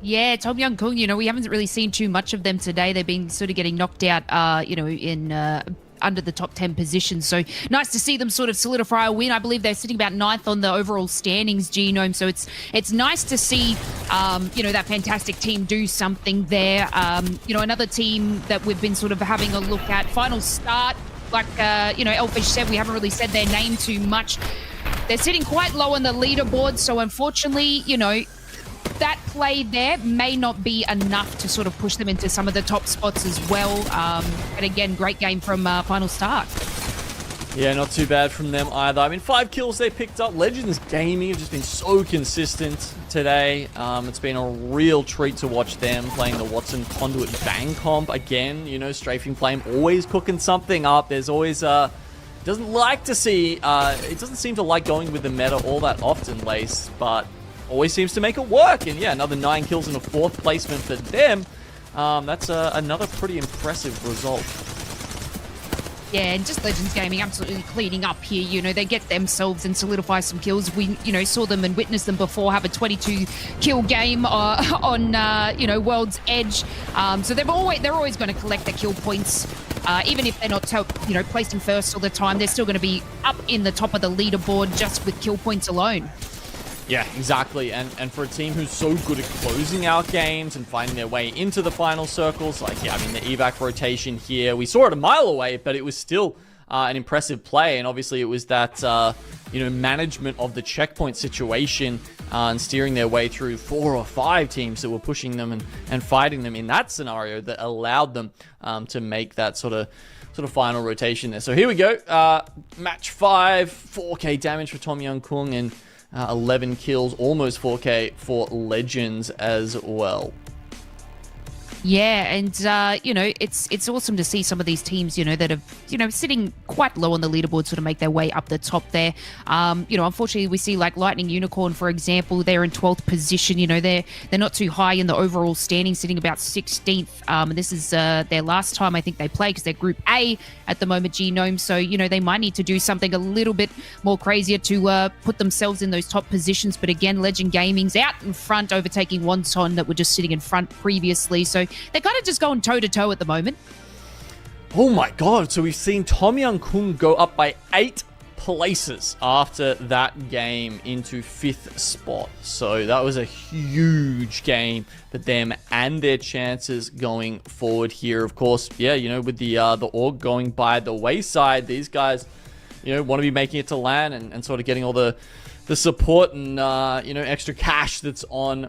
Yeah, Tom Yum Kung, you know, we haven't really seen too much of them today. They've been sort of getting knocked out, you know, in under the top 10 positions. So nice to see them sort of solidify a win. I believe they're sitting about 9th on the overall standings, Genome. So it's nice to see, you know, that fantastic team do something there. You know, another team that we've been sort of having a look at, Final Start, like, you know, Elfish said, we haven't really said their name too much. They're sitting quite low on the leaderboard. So unfortunately, you know, that play there may not be enough to sort of push them into some of the top spots as well. But again, great game from Final Start. Yeah, not too bad from them either. I mean, 5 kills they picked up. Legends Gaming have just been so consistent today. It's been a real treat to watch them playing the Watson Conduit Bang comp again. You know, Strafing Flame always cooking something up. There's always doesn't like to see. It doesn't seem to like going with the meta all that often, Lace, but always seems to make it work. And yeah, another 9 kills and a 4th placement for them. That's another pretty impressive result. Yeah, and just Legends Gaming absolutely cleaning up here. You know, they get themselves and solidify some kills. We, you know, saw them and witnessed them before have a 22 kill game on, you know, World's Edge. So they're always going to collect the kill points. Even if they're not, you know, placed in first all the time, they're still going to be up in the top of the leaderboard just with kill points alone. Yeah, exactly. And for a team who's so good at closing out games and finding their way into the final circles, like, yeah, I mean, the evac rotation here, we saw it a mile away, but it was still an impressive play. And obviously it was that, you know, management of the checkpoint situation and steering their way through 4 or 5 teams that were pushing them and fighting them in that scenario that allowed them to make that sort of final rotation there. So here we go. Match 5, 4K damage for Tom Young Kung, and 11 kills, almost 4K for Legends as well. Yeah, and you know, it's awesome to see some of these teams, you know, that have, you know, sitting quite low on the leaderboard sort of make their way up the top there. You know, unfortunately we see like Lightning Unicorn, for example, they're in 12th position. You know, they're not too high in the overall standing, sitting about 16th. And this is their last time I think they play, because they're Group A at the moment, Genome. So, you know, they might need to do something a little bit more crazier to put themselves in those top positions. But again, Legend Gaming's out in front, overtaking Wonton that were just sitting in front previously. So they're kind of just going toe-to-toe at the moment. Oh my god, so we've seen Tom Young Kung go up by 8 places after that game into 5th spot. So that was a huge game for them and their chances going forward here. Of course, yeah, you know, with the org going by the wayside, these guys, you know, want to be making it to LAN and sort of getting all the support and, you know, extra cash that's on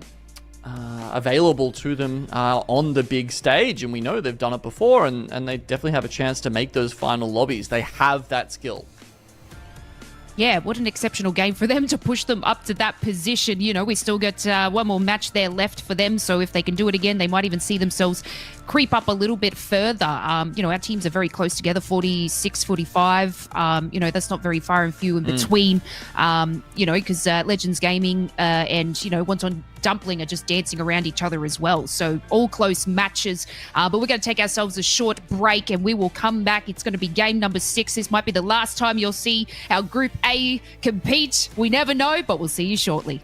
available to them on the big stage. And we know they've done it before, and they definitely have a chance to make those final lobbies. They have that skill. Yeah, what an exceptional game for them to push them up to that position. You know, we still got one more match there left for them. So if they can do it again, they might even see themselves creep up a little bit further. You know, our teams are very close together, 46, 45. You know, that's not very far and few in between. You know, because Legends Gaming and, you know, Wonton Dumpling are just dancing around each other as well. So all close matches. But we're going to take ourselves a short break and we will come back. It's going to be game number 6. This might be the last time you'll see our Group A compete. We never know, but we'll see you shortly.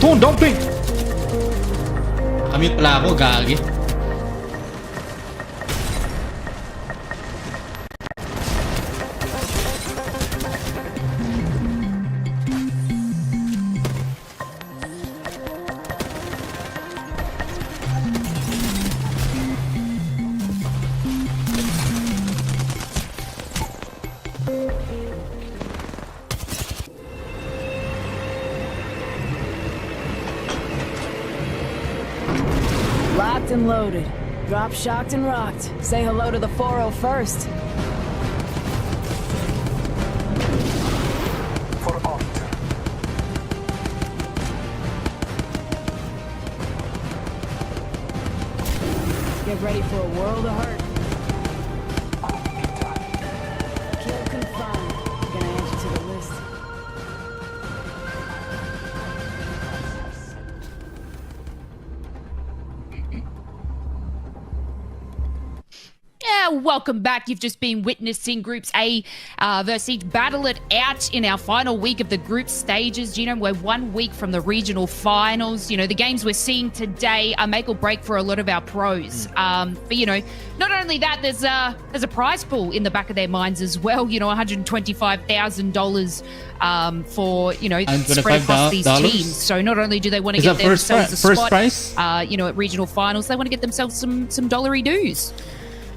Tone, dumping! Kamit pala ako, gagi. Locked and loaded. Drop shocked and rocked. Say hello to the 4-0 first. Get ready for a world of hurt. Kill confirmed. Gonna add you to the list. Yeah, welcome back. You've just been witnessing Groups A versus each battle it out in our final week of the group stages. You know, we're 1 week from the regional finals. You know, the games we're seeing today are make or break for a lot of our pros. But, you know, not only that, there's a prize pool in the back of their minds as well. You know, $125,000 for, you know, spread across these teams. So not only do they want to get themselves a spot, prize? you know, at regional finals, they want to get themselves some dollary dues.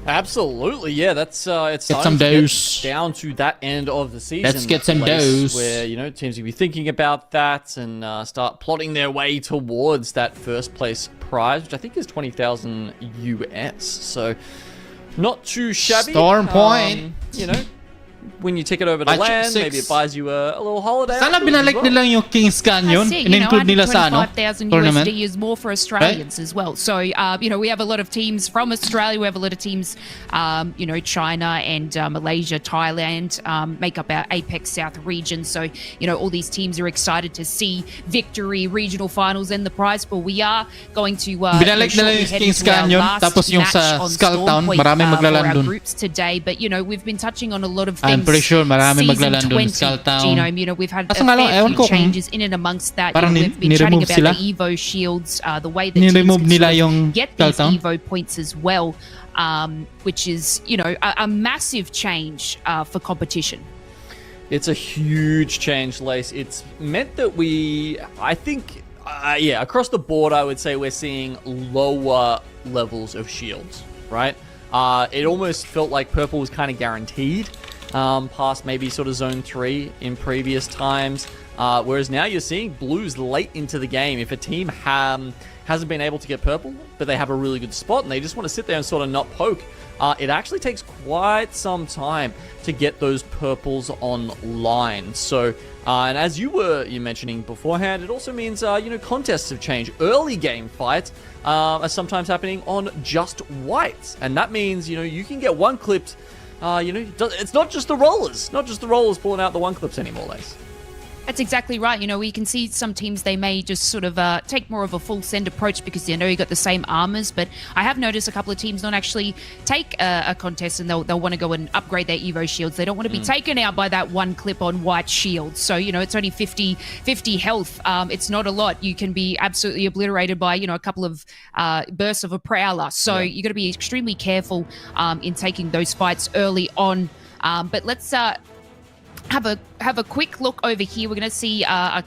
Absolutely, yeah. That's it's Get starting some to dose. get down to that end of the season. Let's get some place dose. where, you know, teams will be thinking about that and start plotting their way towards that first place prize, which I think is 20,000 US. So not too shabby. Storm Point. You know, when you take it over to Match land, 6. maybe it buys you a little holiday. Sana afterwards as binalik well. nila yung Kings Canyon. That's it, you know, In-include nila sa ano, 125,000 tournament. USD is more for Australians as well. So, you know, we have a lot of teams from Australia. We have a lot of teams, you know, China and Malaysia, Thailand make up our Apex South region. So, you know, all these teams are excited to see victory, regional finals, and the prize pool. We are going to Binalik nila yung Kings Canyon, tapos yung sa Skull Town, maraming for our maglalaro dun. groups today. But, you know, we've been touching on a lot of I'm things. pretty sure maraming Season maglalaro dun 20, sa Skull Town. Genome, you know, we've had a Kaso nga lang, fair ewan few ko kung changes in and amongst that. You parang know, we've been chatting ni-remove about sila. the Evo shields, the way that Ni-remove teams nila can yung sort of get Skull these Town. Evo points as well, which is, you know, a massive change for competition. It's a huge change, Lace. It's meant that I think, yeah, across the board, I would say we're seeing lower levels of shields, right? It almost felt like purple was kind of guaranteed past maybe sort of zone 3 in previous times. Whereas now you're seeing blues late into the game. If a team hasn't been able to get purple, but they have a really good spot and they just want to sit there and sort of not poke, it actually takes quite some time to get those purples online. So, and as you mentioning beforehand, it also means, you know, contests have changed. Early game fights are sometimes happening on just whites. And that means, you know, you can get one clipped, you know, it's not just the rollers pulling out the one clips anymore, Lace. That's exactly right. You know, we can see some teams, they may just sort of take more of a full send approach because they know you got the same armors. But I have noticed a couple of teams not actually take a contest and they'll want to go and upgrade their Evo shields. They don't want to be taken out by that one clip on white shield. So, you know, it's only 50 health. It's not a lot. You can be absolutely obliterated by, you know, a couple of bursts of a prowler. So you got to be extremely careful in taking those fights early on. But let's have a quick look over here. We're going to see a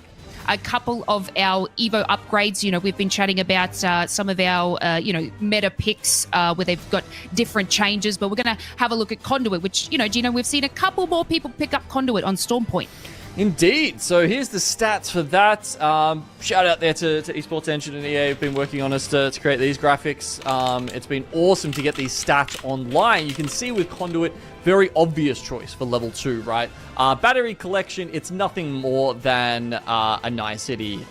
couple of our Evo upgrades. You know, we've been chatting about some of our, you know, meta picks where they've got different changes, but we're going to have a look at Conduit, which, you know, Gino, we've seen a couple more people pick up Conduit on Storm Point. Indeed. So here's the stats for that. Shout out there to Esports Engine and EA have been working on us to create these graphics. It's been awesome to get these stats online. You can see with Conduit, very obvious choice for level 2, right? Battery collection, it's nothing more than a nicety.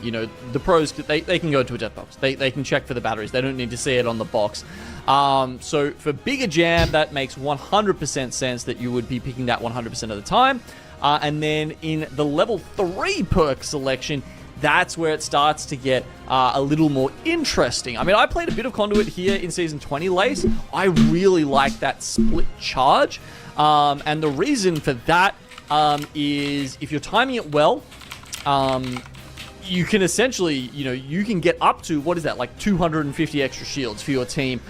You know, the pros, they can go to a jet box. They can check for the batteries. They don't need to see it on the box. So for bigger jam, that makes 100% sense that you would be picking that 100% of the time. And then in the level 3 perk selection, that's where it starts to get a little more interesting. I mean, I played a bit of Conduit here in Season 20, Lace. I really like that split charge. And the reason for that is if you're timing it well, you can essentially, you can get up to, what is that, like 250 extra shields for your team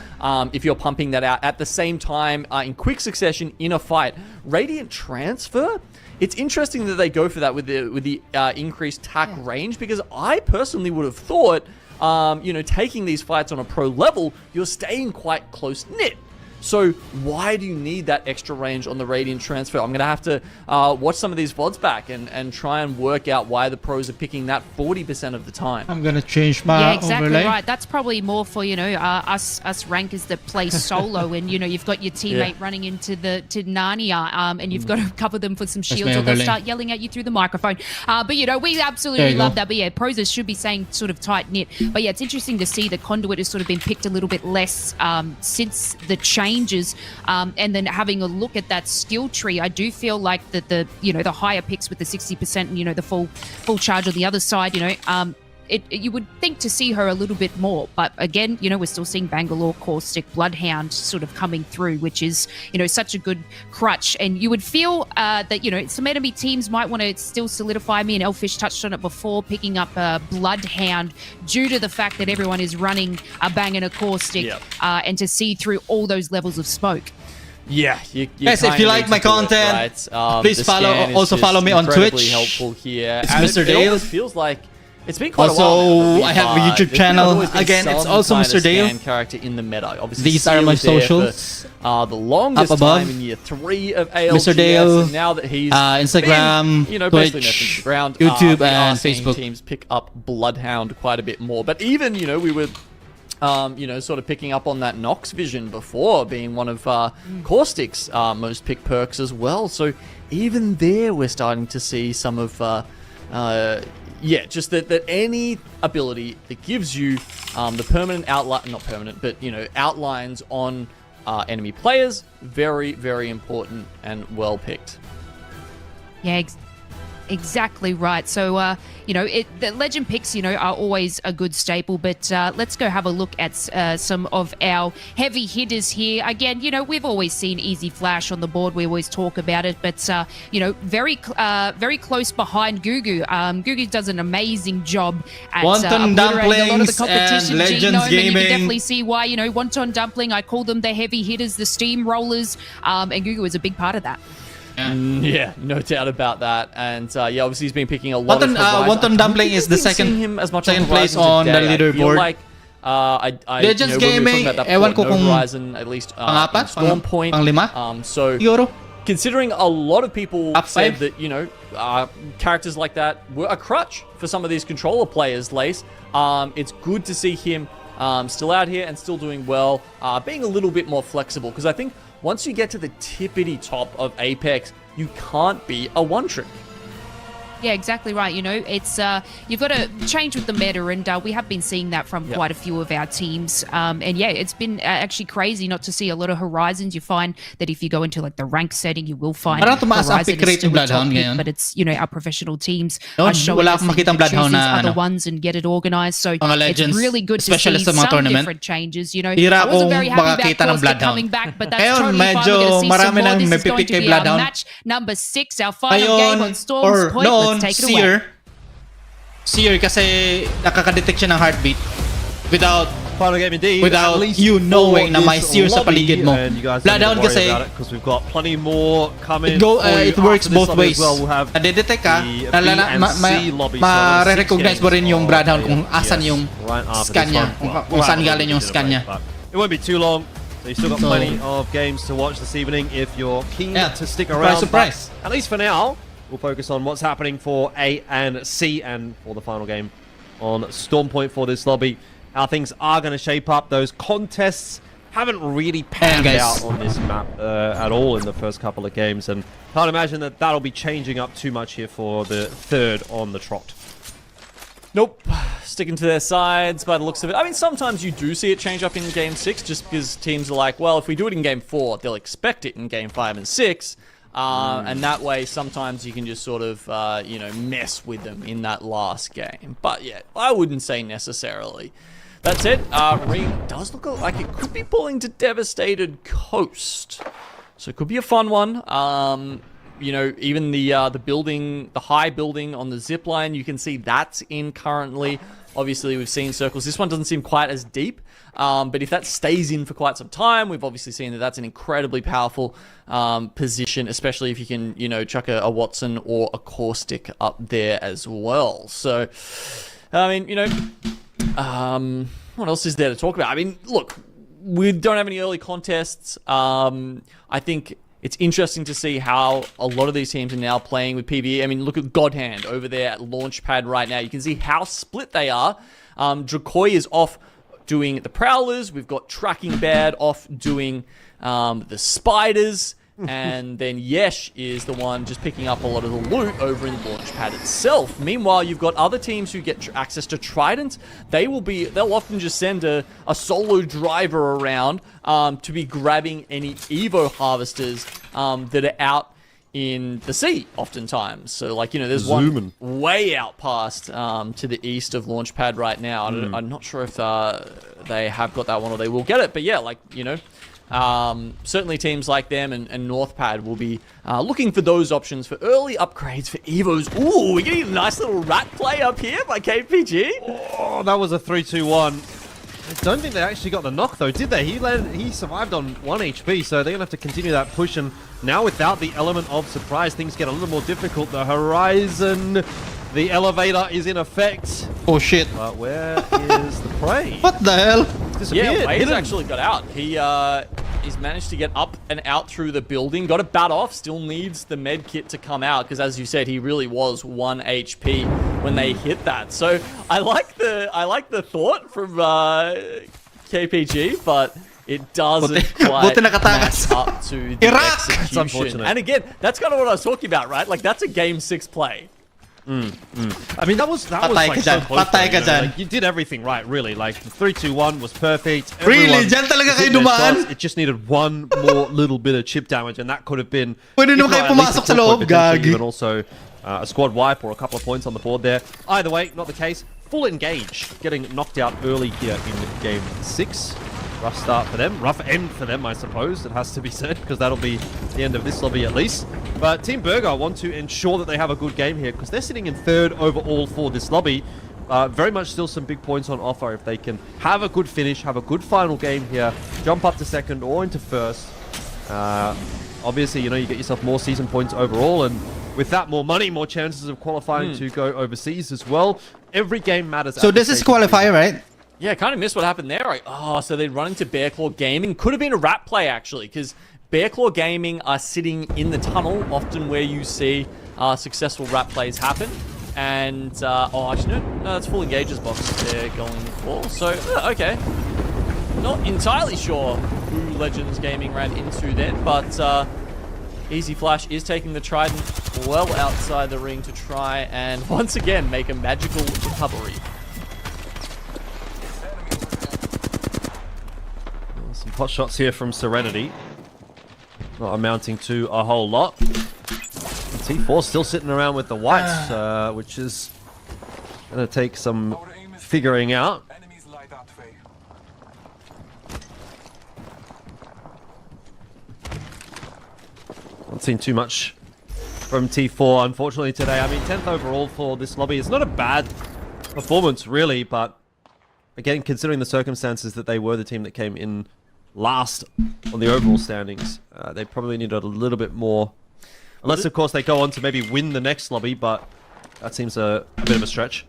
if you're pumping that out at the same time in quick succession in a fight. Radiant Transfer, it's interesting that they go for that with the increased tack range, because I personally would have thought, taking these fights on a pro level, you're staying quite close-knit. So why do you need that extra range on the Radiant Transfer? I'm going to have to watch some of these VODs back and try and work out why the pros are picking that 40% of the time. I'm going to change my exactly overlay. right. That's probably more for, us rankers that play solo and, you've got your teammate running into Narnia and you've got to cover them for some shields or they'll overlay. start yelling at you through the microphone. But, we absolutely love that. But, yeah, pros should be saying sort of tight-knit. But, yeah, it's interesting to see that Conduit has sort of been picked a little bit less since the changes. And then having a look at that skill tree, I do feel like that the higher picks with the 60% and, the full charge on the other side, you would think to see her a little bit more. But again, we're still seeing Bangalore, Caustic, Bloodhound sort of coming through, which is, such a good crutch. And you would feel that, some enemy teams might want to still solidify. Me and Elfish touched on it before, picking up Bloodhound due to the fact that everyone is running a Bang and a Caustic and to see through all those levels of smoke. Yeah, guys, if you like my content, please also follow me on Twitch. Helpful here. It's And Mr. It Dale. almost feels like it's been quite a Also, while. I have a YouTube there's channel. always been Again, it's some also kind Mr. of Dale. scan character in the meta. Obviously, These are Seal my was there socials. for, the longest Up above. time in year 3 of ALGS. Mr. Dale, and now that he's Instagram, been, basically Twitch, left into the ground, YouTube, we are and seeing Facebook. teams pick up Bloodhound quite a bit more. But even, we were sort of picking up on that Nox vision before, being one of Caustic's most picked perks as well. So even there, we're starting to see some of, just that any ability that gives you the permanent outline, not permanent, but, outlines on enemy players, very, very important and well picked. Yeah, exactly right. So, the legend picks, are always a good staple. But let's go have a look at some of our heavy hitters here. Again, we've always seen Easy Flash on the board. We always talk about it. But, very close behind Gugu. Gugu does an amazing job at Wonton obliterating a lot of the Dumplings competition and Legends genome. And you Gaming. can definitely see why, Wonton Dumpling, I call them the heavy hitters, the steamrollers. And Gugu is a big part of that. Yeah, no doubt about that. And obviously he's been picking a lot of Wonton Dumpling is the second place on the leaderboard. Like, Legends when we were talking Gaming, about that ewan before, ko no kung Horizon, at least pangapat, Storm Point. panglima, So siguro. considering a lot of people Top said five. that, characters like that were a crutch for some of these controller players, Lace, it's good to see him still out here and still doing well, being a little bit more flexible, because I think once you get to the tippity top of Apex, you can't be a one-trick. Yeah, exactly right. It's you've got to change with the meta, and we have been seeing that from quite a few of our teams. And yeah, it's been actually crazy not to see a lot of Horizons. You find that if you go into like the rank setting, you will find Parang tumaas ang Horizon pick is rate still ng a top Bloodhound pick, ngayon. but it's our professional teams Noon, are showing wala us akong that you makitang can choose Bloodhound these na other ano, ones and get it organized. So mga it's Legends, really good to see specialist sa mga some tournament. different changes. Hira I wasn't akong very happy about makakita ng Caustic Bloodhound. coming back, but that's Ngayon, totally fine. medyo We're going to see some marami more. nang This may is going pipick to kay be our Bloodhound. match number 6, our final game Ngayon, on Storm's or Point. noon, Let's take it away. Seer kasi nakakadetect siya ng heartbeat without Final game indeed. without at least you knowing for na may this seer sa lobby, paligid mo. and you guys Bloodhound kasi, because we've got plenty more coming. it works both ways. Well, we'll have Nadedetect ka, the B and C lobby, so ma-recognize mo 6 rin yung games Bloodhound of kung asan ALGS yung right after scan this niya, one. Well, kung we'll saan have a galing yung bit scan of niya. a break, but it won't be too long. So you've still got plenty of games to watch this evening if you're keen to stick around. Surprise. But at least for now, we'll focus on what's happening for A and C and for the final game on Storm Point for this lobby. How things are going to shape up. Those contests haven't really panned out on this map at all in the first couple of games, and can't imagine that that'll be changing up too much here for the third on the trot. Nope. Sticking to their sides by the looks of it. I mean, sometimes you do see it change up in Game 6 just because teams are like, well, if we do it in Game 4, they'll expect it in Game 5 and 6. And that way, sometimes you can just sort of, mess with them in that last game. But yeah, I wouldn't say necessarily. That's it. Ring does look like it could be pulling to Devastated Coast. So it could be a fun one. you know, even the building, the high building on the zip line, you can see that's in currently. Obviously, we've seen circles. This one doesn't seem quite as deep, but if that stays in for quite some time, we've obviously seen that that's an incredibly powerful position, especially if you can, you know, chuck a Watson or a Caustic up there as well. So, I mean, you know, what else is there to talk about? I mean, look, we don't have any early contests. I think it's interesting to see how a lot of these teams are now playing with PvE. I mean, look at Godhand over there at Launchpad right now. You can see how split they are. Dracoy is off doing the Prowlers. We've got Tracking Bad off doing the Spiders. And then Yesh is the one just picking up a lot of the loot over in the Launchpad itself. Meanwhile, you've got other teams who get access to Trident. They'll often just send a solo driver around to be grabbing any Evo harvesters that are out in the sea oftentimes. So, like, you know, there's one way out past to the east of Launchpad right now. I'm not sure if they have got that one or they will get it. But yeah, like, you know, certainly teams like them and Northpad will be looking for those options for early upgrades for Evos. Ooh, we're getting a nice little rat play up here by KPG. Oh, that was a 3-2-1. I don't think they actually got the knock though, did they? He survived on 1 HP, so they're gonna have to continue that push. And now without the element of surprise, things get a little more difficult. The horizon, the elevator is in effect. Oh shit. But where is the prey? What the hell? Yeah, Wade's actually got out. He's managed to get up and out through the building. Got a bat off. Still needs the med kit to come out because, as you said, he really was 1 HP when they hit that. So I like the thought from KPG, but it doesn't quite match up to the execution. And again, that's kind of what I was talking about, right? Like, that's a game 6 play. I mean, that was like so close. Like, you did everything right, really. Like, the 3-2-1 was perfect. Really? Dyan talaga kayo dumaan? It just needed one more little bit of chip damage, and that could have been... Pwede naman kayo pumasok sa loob, gagi. But also a squad wipe or a couple of points on the board there. Either way, not the case. Full engage, getting knocked out early here in game 6. Rough start for them. Rough end for them, I suppose, it has to be said, because that'll be the end of this lobby at least. But Team Burger want to ensure that they have a good game here, because they're sitting in 3rd overall for this lobby. Very much still some big points on offer if they can have a good finish, have a good final game here, jump up to 2nd or into 1st. Obviously, you know, you get yourself more season points overall, and with that, more money, more chances of qualifying to go overseas as well. Every game matters. So this is qualifier, right? Yeah, kind of missed what happened there. Like, oh, so they'd run into Bearclaw Gaming. Could have been a rat play, actually, because Bearclaw Gaming are sitting in the tunnel, often where you see successful rat plays happen. And, oh, actually, no, that's full engages box they're going for. So, okay. Not entirely sure who Legends Gaming ran into then, but Easy Flash is taking the Trident well outside the ring to try and, once again, make a magical recovery. Some pot shots here from Serenity. Not amounting to a whole lot. T4 still sitting around with the whites, which is going to take some figuring out. Not seen too much from T4, unfortunately, today. I mean, 10th overall for this lobby. It's not a bad performance, really, but again, considering the circumstances that they were the team that came in last on the overall standings, they probably needed a little bit more. Unless, of course, they go on to maybe win the next lobby, but that seems a bit of a stretch.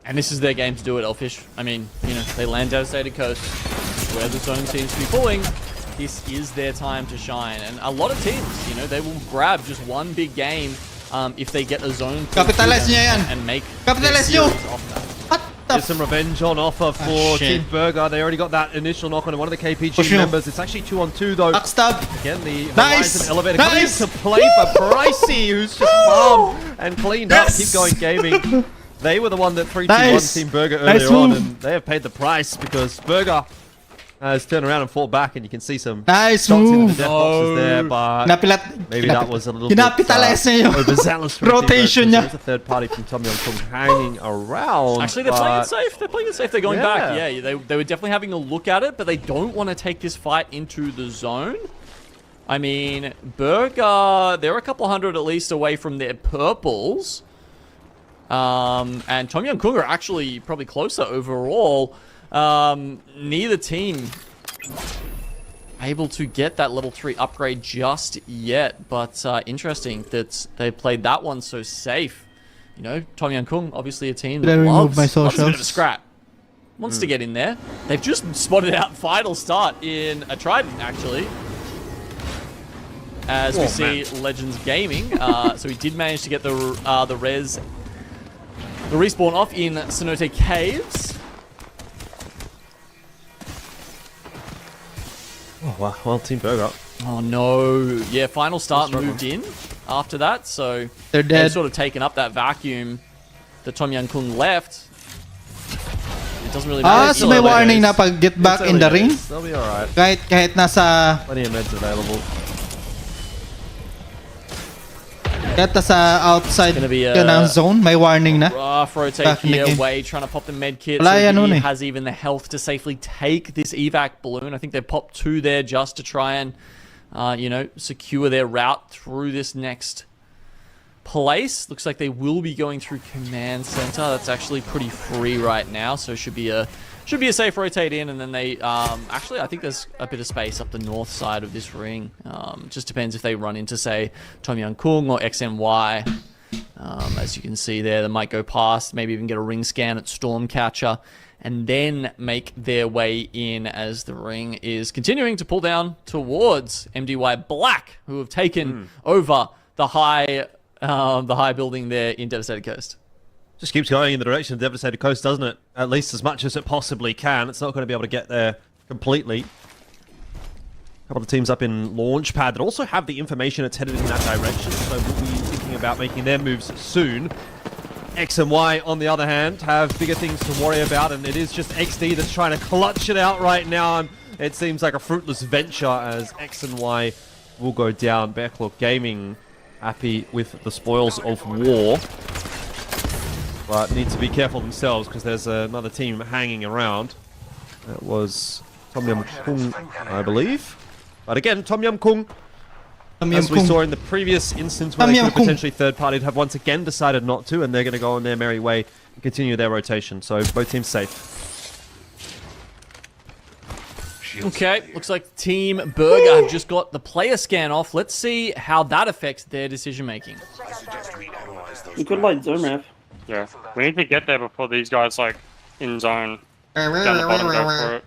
And this is their game to do it, Elfish. I mean, you know, they land Devastated Coast, where the zone seems to be pulling. This is their time to shine. And a lot of teams, you know, they will grab just one big game if they get a zone Capitalize niya yan. And make Capitalize nyo. off that. There's some revenge on offer for Team Burger. They already got that initial knock on one of the KPG members. It's actually 2-on-2 though. Backstab. Again, the Nice. Horizon elevator coming into play for Pricey, who's just farmed and cleaned up. Keep going gaming. They were the one that 3-2-1 Team Burger earlier on, and they have paid the price because Burger has turned around and fought back, and you can see some shots into the death boxes there, but maybe that was a little bit overzealous. Rotation niya. There's a third party from Tommy on Kong hanging around. Actually, they're playing it safe. They're playing it safe. They're going back. Yeah, they were definitely having a look at it, but they don't want to take this fight into the zone. I mean, Burger, they're a couple hundred at least away from their purples. And Tom Young Kung are actually probably closer overall. Neither team able to get that level 3 upgrade just yet, but interesting that they played that one so safe. You know, Tom Young Kung, obviously a team that loves a bit of a scrap. Wants to get in there. They've just spotted out Final Start in a Trident, actually. As we see Legends Gaming. So he did manage to get the respawn off in Cenote Caves. Oh, wow. Well, Team Burger. Oh, no. Yeah, Final Start moved in after that, so They're dead. they've sort of taken up that vacuum that Tom Young Kung left. It doesn't really matter. So may warning na pag get back in the ring. They'll be alright. Kahit nasa Plenty of meds available. outside Gonna be a ng zone, may warning na. rough rotate Back in the here. game. Wade trying to pop the med kit. Wala yan So nun he eh. has even the health to safely take this evac balloon. I think they've popped 2 there just to try and, you know, secure their route through this next place. Looks like they will be going through command center. That's actually pretty free right now, so should be a safe rotate in, and then they actually I think there's a bit of space up the north side of this ring. Just depends if they run into, say, Tom Young Kung or XNY. As you can see there, they might go past, maybe even get a ring scan at Stormcatcher, and then make their way in as the ring is continuing to pull down towards MDY Black, who have taken over the high building there in Devastated Coast. Just keeps going in the direction of Devastated Coast, doesn't it? At least as much as it possibly can. It's not going to be able to get there completely. A couple of teams up in Launchpad that also have the information it's headed in that direction, so we'll be thinking about making their moves soon. X and Y, on the other hand, have bigger things to worry about, and it is just XD that's trying to clutch it out right now, and it seems like a fruitless venture as X and Y will go down. Bearclaw Gaming happy with the spoils of war, but need to be careful themselves because there's another team hanging around. That was Tom Yum Kung, I believe. But again, Tom Yum Kung, as we saw in the previous instance where they could have potentially third-partied, have once again decided not to, and they're going to go on their merry way and continue their rotation. So both teams safe. Okay, looks like Team Burger have just got the player scan off. Let's see how that affects their decision making. We could like zone wrap. Yeah, we need to get there before these guys like in zone. Down the bottom, go for it.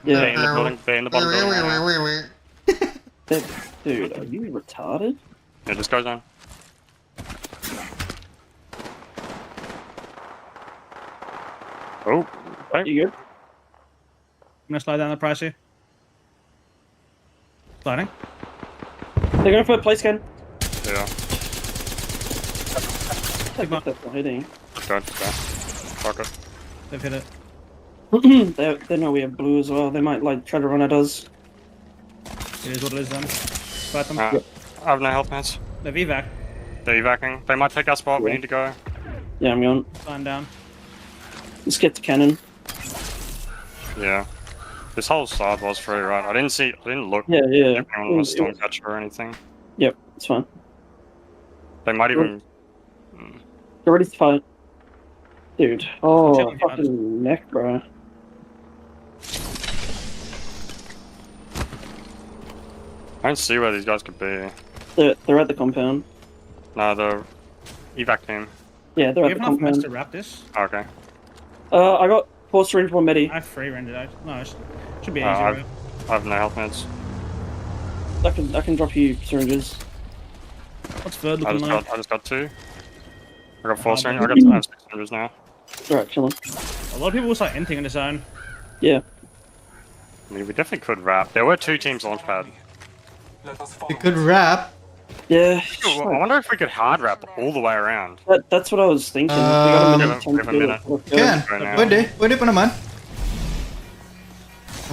Yeah. Stay in the building, stay in the bottom building. Dude, are you retarded? Yeah, just go zone. Oh, okay. You good? I'm gonna slide down the price here. Sliding. They're going for a play scan. Yeah, Take off that hitting. just go. Fuck it. They've hit it. they know we have blue as well. They might like try to run at us. It is what it is then. Fight them. I have no health mats. They've evac. They're evacing. They might take our spot. We need to go. Yeah, I'm going. Sliding down. Let's get to cannon. Yeah. This whole side was free, right? I didn't look. Yeah. If anyone was Stormcatcher or anything. Yep, it's fine. They might even. Get ready to fight. Dude. Oh, fucking neck, bro. I don't see where these guys could be. They're at the compound. No, the evac team. Yeah, they're at the compound. to wrap this? Oh, okay. I got 4 syringe, 1 medi. I have 3 rendered out. No, it should be easy, I right? have no health meds. I can drop you syringes. What's third I looking like? just got 2. I got 4 syringes. I have 6 syringes now. Alright, chilling. A lot of people will start entering in the zone. Yeah. I mean, we definitely could wrap. There were 2 teams launchpad. We could wrap. Yeah. I wonder if we could hard wrap all the way around. That's what I was thinking. We got a minute. We have a minute. Can. Right now. Pwede pa naman.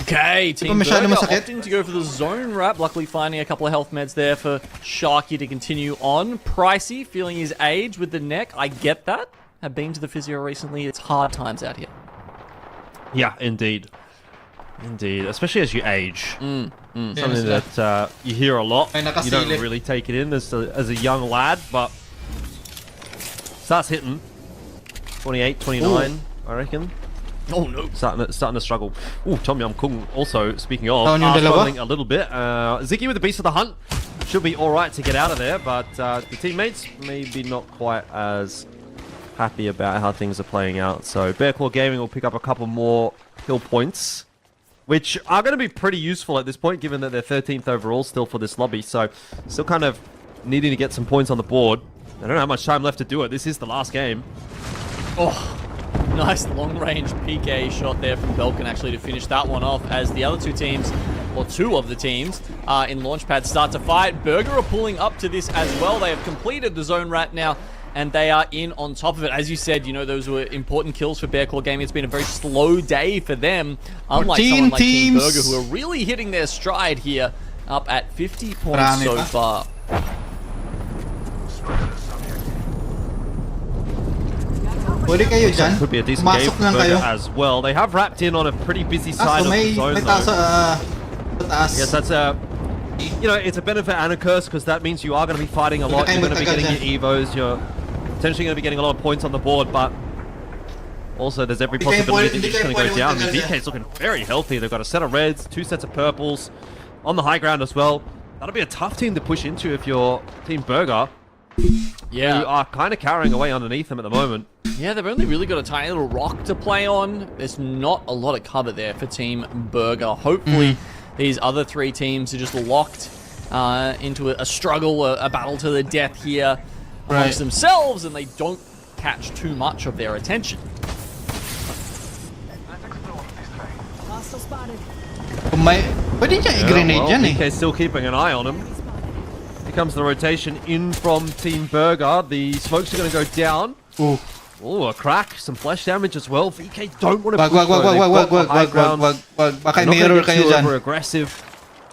Okay, Team masyado Burger masakit. opting to go for the zone wrap. Luckily finding a couple of health meds there for Sharky to continue on. Pricey feeling his age with the neck. I get that. Have been to the physio recently. It's hard times out here. Yeah, indeed. Indeed, especially as you age. Something Yeah, that you hear a lot. May You don't nakasilip. really take it in as a young lad, but starts hitting 28, 29, I reckon. Oh no. Starting to struggle. Ooh, Tom Yum Kung also, speaking of, Down yung dalawa. struggling a little bit. Ziggy with the Beast of the Hunt should be alright to get out of there, but the teammates maybe not quite as happy about how things are playing out. So Bearclaw Gaming will pick up a couple more kill points, which are going to be pretty useful at this point, given that they're 13th overall still for this lobby. So still kind of needing to get some points on the board. They don't have much time left to do it. This is the last game. Oh, nice long-range PK shot there from Belkin actually to finish that one off as the other two teams, or two of the teams, in Launchpad start to fight. Burger are pulling up to this as well. They have completed the zone rat now, and they are in on top of it. As you said, you know, those were important kills for Bearclaw Gaming. It's been a very slow day for them, unlike someone like Team Burger, who are really hitting their stride here, up at 50 points so far. Pwede kayo dyan. Could be a decent game Pumasok for lang Burger kayo. as well. They have wrapped in on a pretty busy side So of may the zone, tao though. sa taas. Yes, that's a... You know, it's a benefit and a curse, because that means you are going to be fighting a lot. You're going to be getting your evos. You're potentially going to be getting a lot of points on the board, but also there's every possibility that you're just going to go down. The DK's looking very healthy. They've got a set of reds, 2 sets of purples on the high ground as well. That'll be a tough team to push into if you're Team Burger. Yeah. You are kind of carrying away underneath them at the moment. Yeah, they've only really got a tiny little rock to play on. There's not a lot of cover there for Team Burger. Hopefully, these other three teams are just locked into a struggle, a battle to the death here amongst themselves, and they don't catch too much of their attention. Hostile spotted. Kung may... Pwede niya i-grenade yan eh. DK's still keeping an eye on him. Here comes the rotation in from Team Burger. The smokes are going to go down. Ooh. Oh, a crack, some flash damage as well. VK don't want to Wag, push wag, wag, though. They've wag, got wag, the high wag, ground. wag, wag, wag. Baka They're not i-mirror gonna get kayo too dyan. over-aggressive.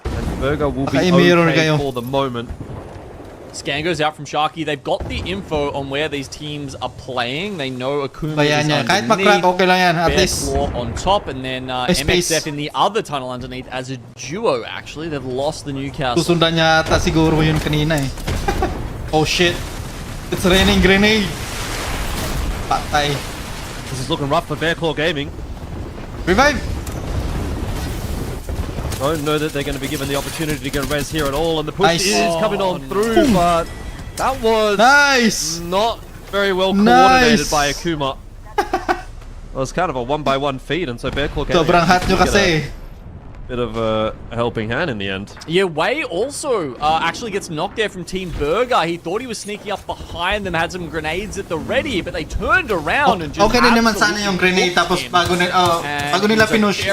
And Burger will be Baka i-mirror okay kayo. for the moment. Scan goes out from Sharky. They've got the info on where these teams are playing. They know Akuma Bayan is yan. Kahit underneath. mag-crack, okay lang yan. At least... Bearclaw on top, and then space. MXF in the other tunnel underneath as a duo, actually. They've lost the Newcastle. Susundan niya ata siguro yun kanina eh. Oh shit. It's raining grenade. Patay. This is looking rough for Bearclaw Gaming. Revive! Don't know that they're going to be given the opportunity to get res here at all, and the push Nice. is coming on through, but that was Nice! not very well coordinated Nice. by Akuma. It was kind of a 1-by-1 feed, and so Bearclaw Gaming Sobrang hot nyo get kasi. a bit of a helping hand in the end. Yeah, Wei also actually gets knocked there from Team Burger. He thought he was sneaking up behind them, had some grenades at the ready, but they turned around and just Okay din naman sana yung grenade absolutely tapos bago nila pinush.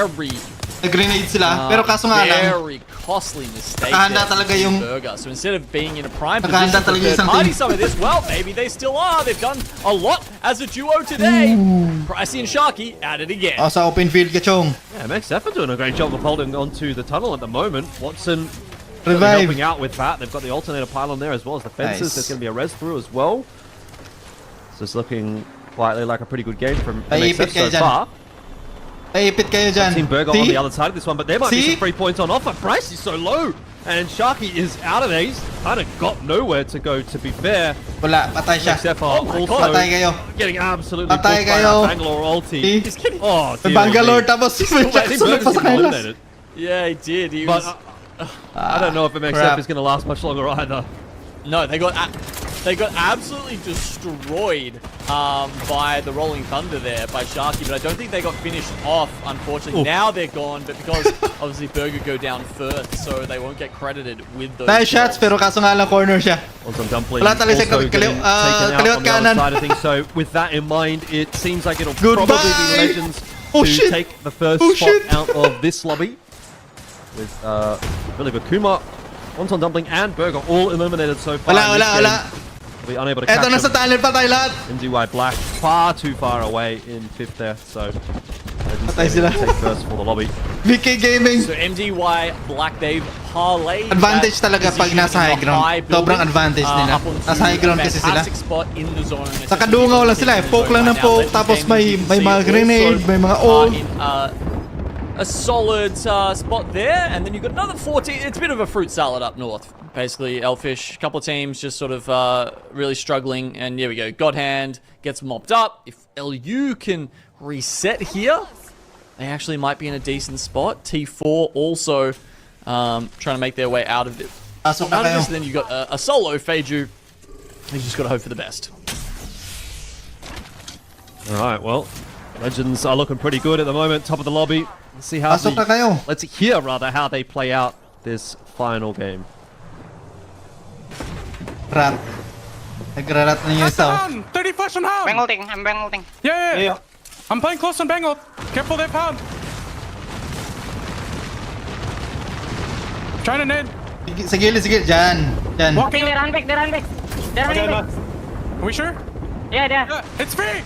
Nag-grenade sila. Pero kaso nga lang, very costly mistake nakahanda there talaga for yung... Burger. So instead of being in a prime Nakahanda position for talaga yung third isang party team. some of this, well, maybe they still are. They've done a lot as a duo today. Pricey and Sharky at it again. Oh, sa open field ka, Chong. Yeah, MXF are doing a great job of holding onto the tunnel at the moment. Watson really Revive. helping out with that. They've got the alternator pylon there as well as the fences. Nice. There's going to be a res through as well. So it's looking quietly like a pretty good game from Paipit MXF kayo so dyan. far. Paipit kayo dyan. Team Burger on the other side of this one, but there might be See? some 3 points on offer. Price is so low, and Sharky is out of there. He's kind of got nowhere to go, to be fair. Wala, patay siya. MXF are also Patay kayo. getting absolutely Patay booked by kayo. that Bangalore ulti. See? Oh, May dear Bangalore me. tapos si I think Jackson Burger's pa sa getting kanila. eliminated. Yeah, he did. He But was... I don't know if MXF Crap. is going to last much longer either. No, they got absolutely destroyed by the Rolling Thunder there by Sharky, but I don't think they got finished off, unfortunately. Now they're gone, but because obviously Burger go down first, so they won't get credited with those Nice shots, kills. pero kaso nga lang corner siya. On Dumpling Wala talaga also sa getting taken out kaliwat on the other kanan. side of things. So with that in mind, it seems like it'll Goodbye. probably be Legends Oh, to shit. take the first Oh, spot shit. out of this lobby. With Billy Bakuma, Wonton Dumpling, and Burger all eliminated so far. Wala, in wala, this game. wala. Be unable to Eto catch na sa them. talent patay lahat. MDY Black far too far away in 5th there, so Legends Patay Gaming sila. will take first for the lobby. VK Gaming. So MDY Black, they've parlayed Advantage that talaga pag position nasa in high the ground. high building, Sobrang advantage nila. up onto Nasa high ground a kasi sila. fantastic spot in the zone. Sa kadungaw lang sila eh. Poke lang ng poke, tapos may mga grenade, may mga ult. a solid spot there, and then you've got another 14. It's a bit of a fruit salad up north, basically. Elfish, a couple of teams just sort of really struggling, and here we go. Godhand gets mopped up. If LU can reset here, they actually might be in a decent spot. T4 also trying to make their way out of it. Out of this, and then you've got a solo Feiju. You just got to hope for the best. All right, well, Legends are looking pretty good at the moment, top of the lobby. Let's see how let's hear rather how they play out this final game. Nagrarat na yung isa. Down! 30 flash on Hound! Bang ulting, I'm bang ulting. Yeah. I'm playing close on Bangle. Careful there, Pound. Trying to nade. Sa gilid, Dyan. Okay, they run back. They're running back. Are we sure? Yeah. Yeah, it's free!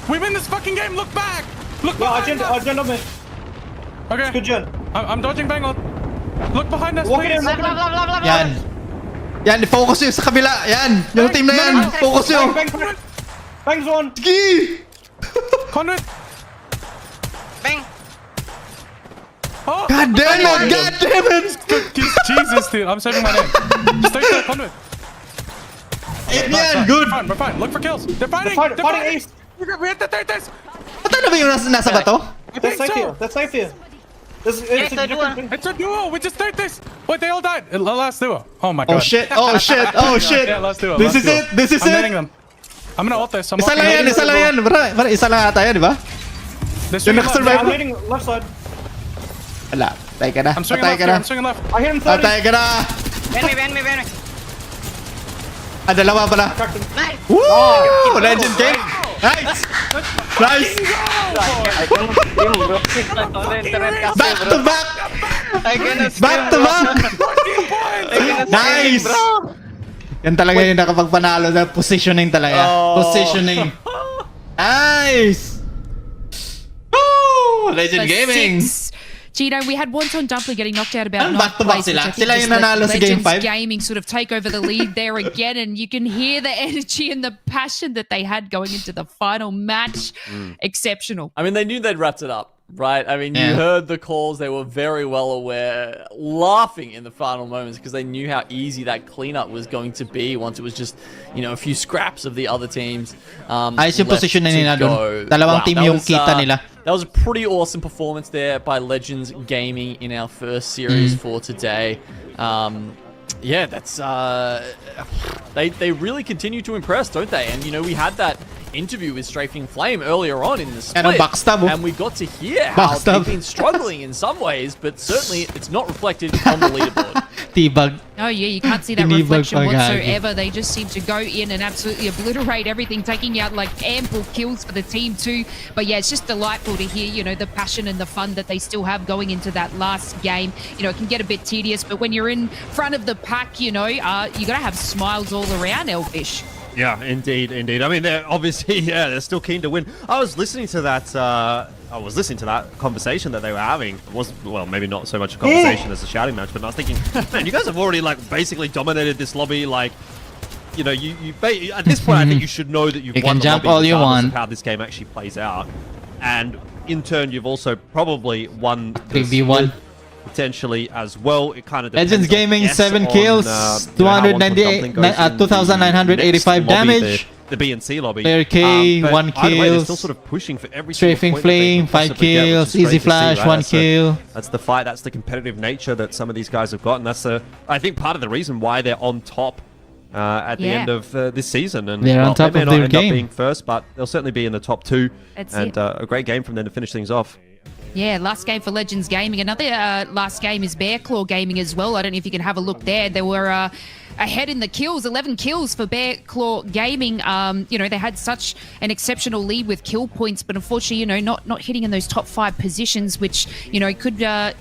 We win this fucking game, look back! Look Yeah, behind us! Argent on me. Okay, Good Jen. I'm dodging Bangle. Look behind us, Walk it please! in, Love. Yan. Yan, focus yun sa kabila. Yan. Yung team na yan. Focus yun. Bang zone. Sige. Conduit! Bang. Oh! God damn it. Jesus, dude, I'm saving my name. Just take that Conduit. Yan, good. We're fine. Look for kills. They're fighting! They're fighting Ace. We have to take this! Patay na ba yung nasa bato? That's safe here. That's safe here. It's a different thing. It's a duo! We just take this! Wait, they all died! Last duo. Oh my god. Oh shit. Yeah, last duo. This is I'm netting them. I'm gonna ult this. I'm Isa lang yan. Bro, isa lang ata yan, di ba? Yung nakasurvive I'm mo. hitting left side. Wala. Patay ka na. I'm swinging Patay left ka here. na. I'm swinging left. I hit him 30. Patay ka na. Ban me. Dalawa pala. Nice. Woo! Legend game. Nice. Back to back. Back to back. Nice. Yan talaga yung nakapagpanalo na positioning talaga. Positioning. Nice. Woo! Legend gaming. Gino, we had Wonton Dumpling getting knocked out about Anong ninth back-to-back place, which sila? I think Sila just yung nanalo let sa Game Legends 5? Gaming sort of take over the lead there again, and you can hear the energy and the passion that they had going into the final match. Exceptional. I mean, they knew they'd wrapped it up, right? I mean, you heard the calls. They were very well aware, laughing in the final moments because they knew how easy that cleanup was going to be once it was just, a few scraps of the other teams. Ayos yung position na nila doon. Dalawang team yung kita nila. That was a pretty awesome performance there by Legends Gaming in our first series for today. Yeah, that's they really continue to impress, don't they? And we had that interview with Strafing Flame earlier on in the split, and we got to hear how they've been struggling in some ways, but certainly it's not reflected on the leaderboard. Tibag. Oh yeah, you can't see that reflection whatsoever. They just seem to go in and absolutely obliterate everything, taking out like ample kills for the team too. But yeah, it's just delightful to hear, the passion and the fun that they still have going into that last game. It can get a bit tedious, but when you're in front of the pack, you gotta have smiles all around, Elfish. Yeah, indeed. I mean, they're obviously, they're still keen to win. I was listening to that conversation that they were having. It wasn't, well, maybe not so much a conversation as a shouting match, but I was thinking, man, you guys have already basically dominated this lobby. At this point, I think you should know that you've won the jump lobby all you want. of how this game actually plays out, and in turn, you've also probably won the 3v1. potentially as well. It kind of depends. Legends Gaming 7 kills, 2,985 damage. The B and C lobby. Player K, but 1 either way, they're kill. still sort of pushing for every Strafing Flame, 5 kills. Easy Flash, 1 kill. That's the fight. That's the competitive nature that some of these guys have got, and that's I think part of the reason why they're on top at the end of this season. And they're on top they may of not their end game. up being first, but they'll certainly be in the top 2. That's and a great game from them to finish things off. Yeah, last game for Legends Gaming. Another last game is Bear Claw Gaming as well. I don't know if you can have a look there. They were ahead in the kills, 11 kills for Bear Claw Gaming. They had such an exceptional lead with kill points, but unfortunately, not hitting in those top 5 positions, which, could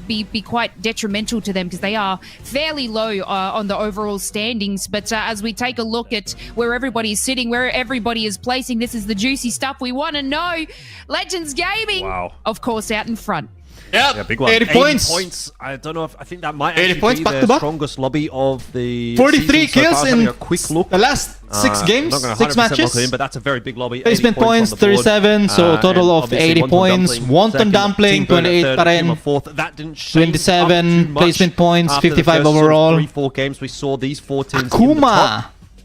be quite detrimental to them because they are fairly low on the overall standings. But as we take a look at where everybody is sitting, where everybody is placing, this is the juicy stuff we want to know. Legends Gaming, of course, out in front. Yep. Yeah, big one. 80 points. I don't know if I think that might 80 actually points be back their to back. strongest lobby of the 43 season so kills far. Having in a quick look. the last 6 games, Not gonna 6 100% lock matches. it in, but that's a very big lobby. 80 Placement points, on the board. 37, so a total And of obviously 80 points. Wonton Dumpling, 28 pa rin. That didn't shake 27 up too much placement points, after the 55 first sort of overall. 3-4 games we saw these 4 teams in the top. Akuma,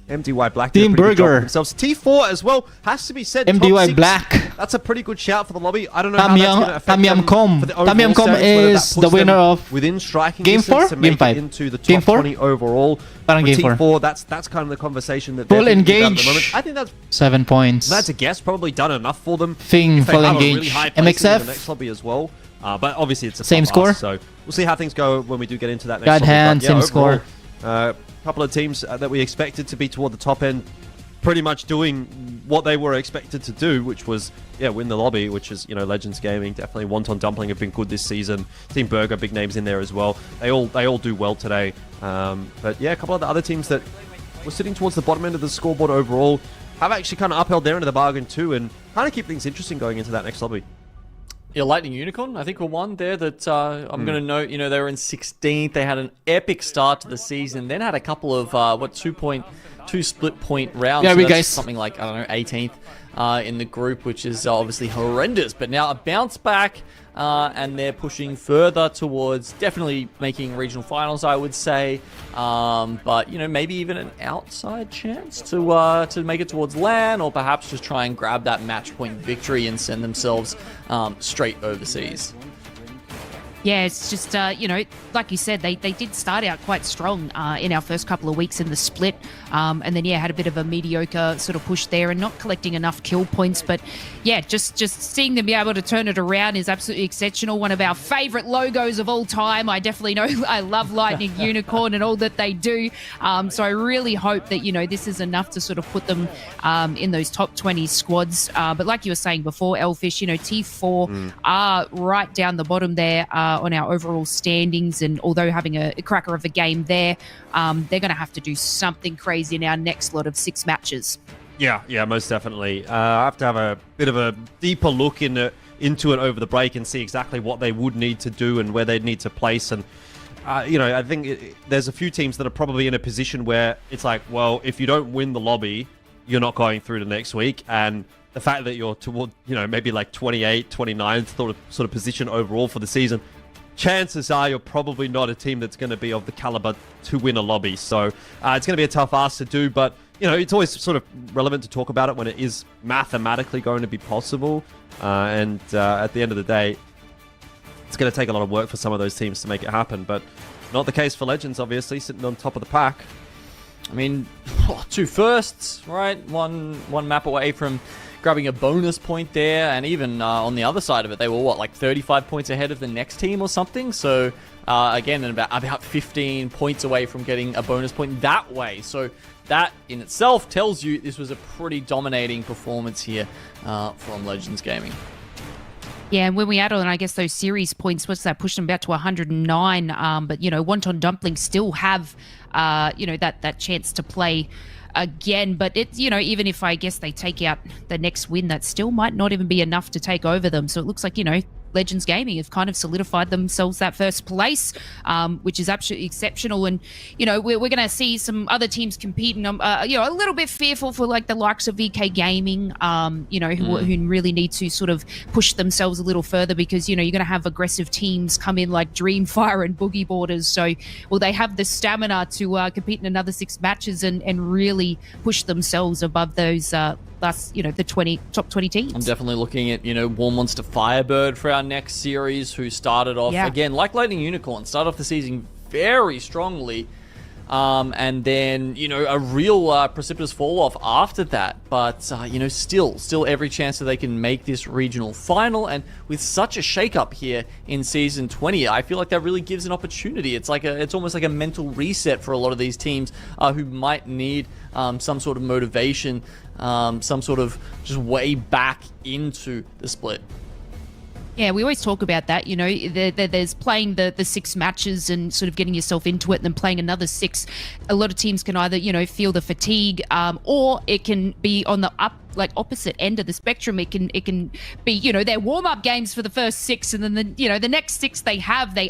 MDY Black Team did a pretty good job Burger. for themselves. T4 as well has to be said. top MDY 6. Black. That's a pretty good shout for the lobby. I don't know how that's going to affect Tam Yum them Com. for the Tam Yum overall Com stage, whether that is the puts them winner of within striking Game distance 4? to Game make it 5? into the Game top 4? 20 overall. Parang For Game 4. T4, that's kind of the conversation that Full they're thinking about at the engage. moment. I think that's 7 points. a guess. Probably done enough for them. Thing, If they full have a engage. really high placing in MXF. the next lobby as well. But obviously it's a Same tough score. ask, so we'll see how things go when we do get into that next God lobby. hand, But same overall, score. Couple of teams that we expected to be toward the top end, pretty much doing what they were expected to do, which was win the lobby, which is Legends Gaming. Definitely Wonton Dumpling have been good this season. Team Burger, big names in there as well. They all do well today. But yeah, a couple of the other teams that were sitting towards the bottom end of the scoreboard overall have actually kind of upheld their end of the bargain too, and kind of keep things interesting going into that next lobby. Yeah, Lightning Unicorn, I think, were one there that I'm going to note. They were in 16th. They had an epic start to the season, then had a couple of, 2 split point rounds. Yeah, so we that's guys. something like, I don't know, 18th in the group, which is obviously horrendous. But now a bounce back, and they're pushing further towards definitely making regional finals, I would say. But, maybe even an outside chance to make it towards LAN, or perhaps just try and grab that match point victory and send themselves straight overseas. Yeah, it's just, like you said, they did start out quite strong in our first couple of weeks in the split. And then, had a bit of a mediocre sort of push there and not collecting enough kill points. But, just seeing them be able to turn it around is absolutely exceptional. One of our favourite logos of all time. I definitely know I love Lightning Unicorn and all that they do. So I really hope that, this is enough to sort of put them in those top 20 squads. But like you were saying before, Elfish, T4 are right down the bottom there. On our overall standings, and although having a cracker of a game there, they're going to have to do something crazy in our next lot of 6 matches. Yeah, most definitely. I have to have a bit of a deeper look into it over the break and see exactly what they would need to do and where they'd need to place. And I think there's a few teams that are probably in a position where it's like, well, if you don't win the lobby, you're not going through to next week. And the fact that you're toward, maybe like 28, 29th sort of position overall for the season, chances are you're probably not a team that's going to be of the caliber to win a lobby. So it's going to be a tough ask to do, but it's always sort of relevant to talk about it when it is mathematically going to be possible. And at the end of the day, it's going to take a lot of work for some of those teams to make it happen, but not the case for Legends, obviously, sitting on top of the pack. I mean, 2 firsts, right? One map away from grabbing a bonus point there, and even on the other side of it, they were 35 points ahead of the next team or something. So again, about 15 points away from getting a bonus point that way. So that in itself tells you this was a pretty dominating performance here from Legends Gaming. Yeah, and when we add on, I guess, those series points, what's that, pushed them back to 109. But, Wonton Dumpling still have, that chance to play again. But it's, even if I guess they take out the next win, that still might not even be enough to take over them. So it looks like, Legends Gaming have kind of solidified themselves that first place, which is absolutely exceptional. And, we're going to see some other teams competing. A little bit fearful for like the likes of VK Gaming, who really need to sort of push themselves a little further because, you're going to have aggressive teams come in like Dreamfire and Boogie Borders. So will they have the stamina to compete in another 6 matches and really push themselves above those the top 20 teams? I'm definitely looking at, War Monster Firebird for our next series, who started off, again, like Lightning Unicorn, started off the season very strongly. And then, a real precipitous fall off after that. But, still every chance that they can make this regional final. And with such a shakeup here in Season 20, I feel like that really gives an opportunity. It's almost like a mental reset for a lot of these teams who might need some sort of motivation, some sort of just way back into the split. Yeah, we always talk about that, there's playing the 6 matches and sort of getting yourself into it and then playing another 6. A lot of teams can either, feel the fatigue or it can be on the like opposite end of the spectrum. It can be, you know, their warm-up games for the first 6, and then the next 6 they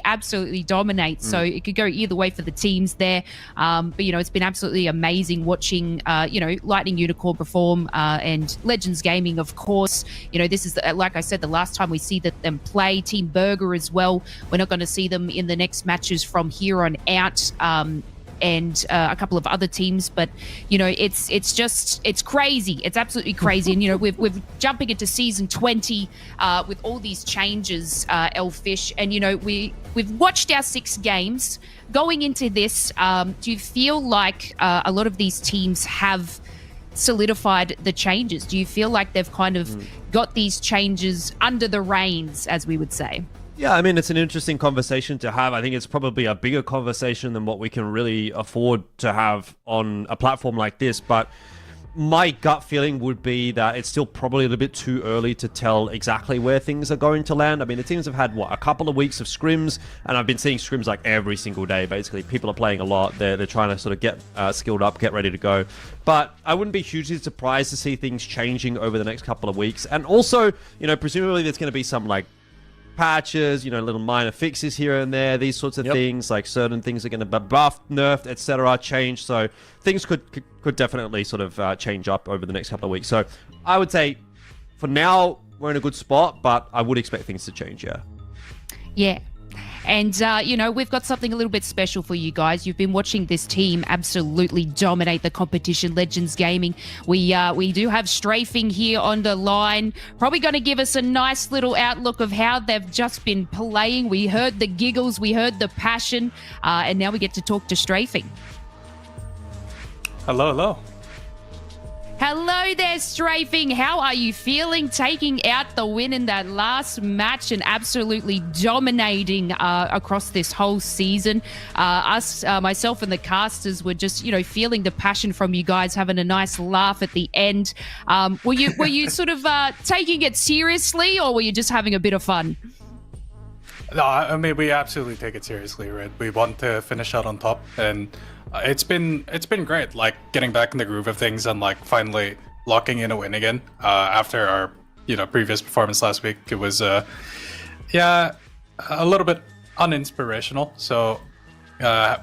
absolutely dominate. So it could go either way for the teams there. But you know, it's been absolutely amazing watching Lightning Unicorn perform, and Legends Gaming, of course. You know, this is like I said, the last time we see them play. Team Burger as well. We're not going to see them in the next matches from here on out. And a couple of other teams, but you know, it's crazy. It's absolutely crazy. And you know, we're jumping into season 20 with all these changes, Elfish. And you know, we've watched our 6 games going into this. Do you feel like a lot of these teams have solidified the changes? Do you feel like they've kind of got these changes under the reins, as we would say? Yeah, I mean, it's an interesting conversation to have. I think it's probably a bigger conversation than what we can really afford to have on a platform like this. But my gut feeling would be that it's still probably a little bit too early to tell exactly where things are going to land. I mean, the teams have had, a couple of weeks of scrims, and I've been seeing scrims like every single day. Basically, people are playing a lot. They're trying to sort of get skilled up, get ready to go. But I wouldn't be hugely surprised to see things changing over the next couple of weeks. And also, you know, presumably there's going to be some, like, patches, you know, little minor fixes here and there, these sorts of things, like certain things are going to be buffed, nerfed, etc., change. So things could definitely sort of change up over the next couple of weeks. So I would say for now we're in a good spot, but I would expect things to change. Yeah. And, you know, we've got something a little bit special for you guys. You've been watching this team absolutely dominate the competition, Legends Gaming. We do have Strafing here on the line, probably going to give us a nice little outlook of how they've just been playing. We heard the giggles, we heard the passion, and now we get to talk to Strafing. Hello. Hello there, Strafing. How are you feeling taking out the win in that last match and absolutely dominating across this whole season? Myself and the casters were just, you know, feeling the passion from you guys, having a nice laugh at the end. Were you sort of taking it seriously, or were you just having a bit of fun? No, I mean, we absolutely take it seriously, right? We want to finish out on top, and it's been great, like getting back in the groove of things and like finally locking in a win again after our previous performance last week. It was a little bit uninspirational, so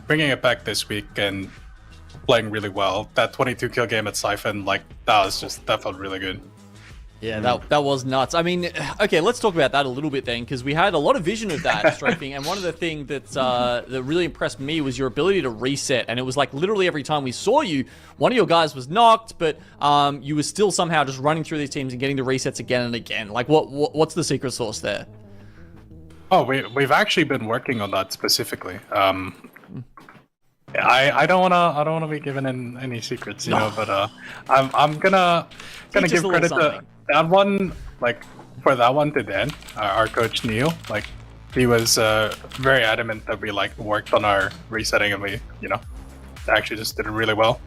bringing it back this week and playing really well. That 22 kill game at Siphon, like that felt really good. Yeah, that was nuts. I mean, okay, let's talk about that a little bit then, because we had a lot of vision of that Strafing, and one of the things that really impressed me was your ability to reset, and it was like literally every time we saw you, one of your guys was knocked, but you were still somehow just running through these teams and getting the resets again and again. Like, what's the secret sauce there? Oh, we've actually been working on that specifically. I don't wanna be giving any secrets, you know, but I'm gonna give credit to that one, like for that one to Dan, our coach Neil. Like he was very adamant that we like worked on our resetting, and we actually just did it really well.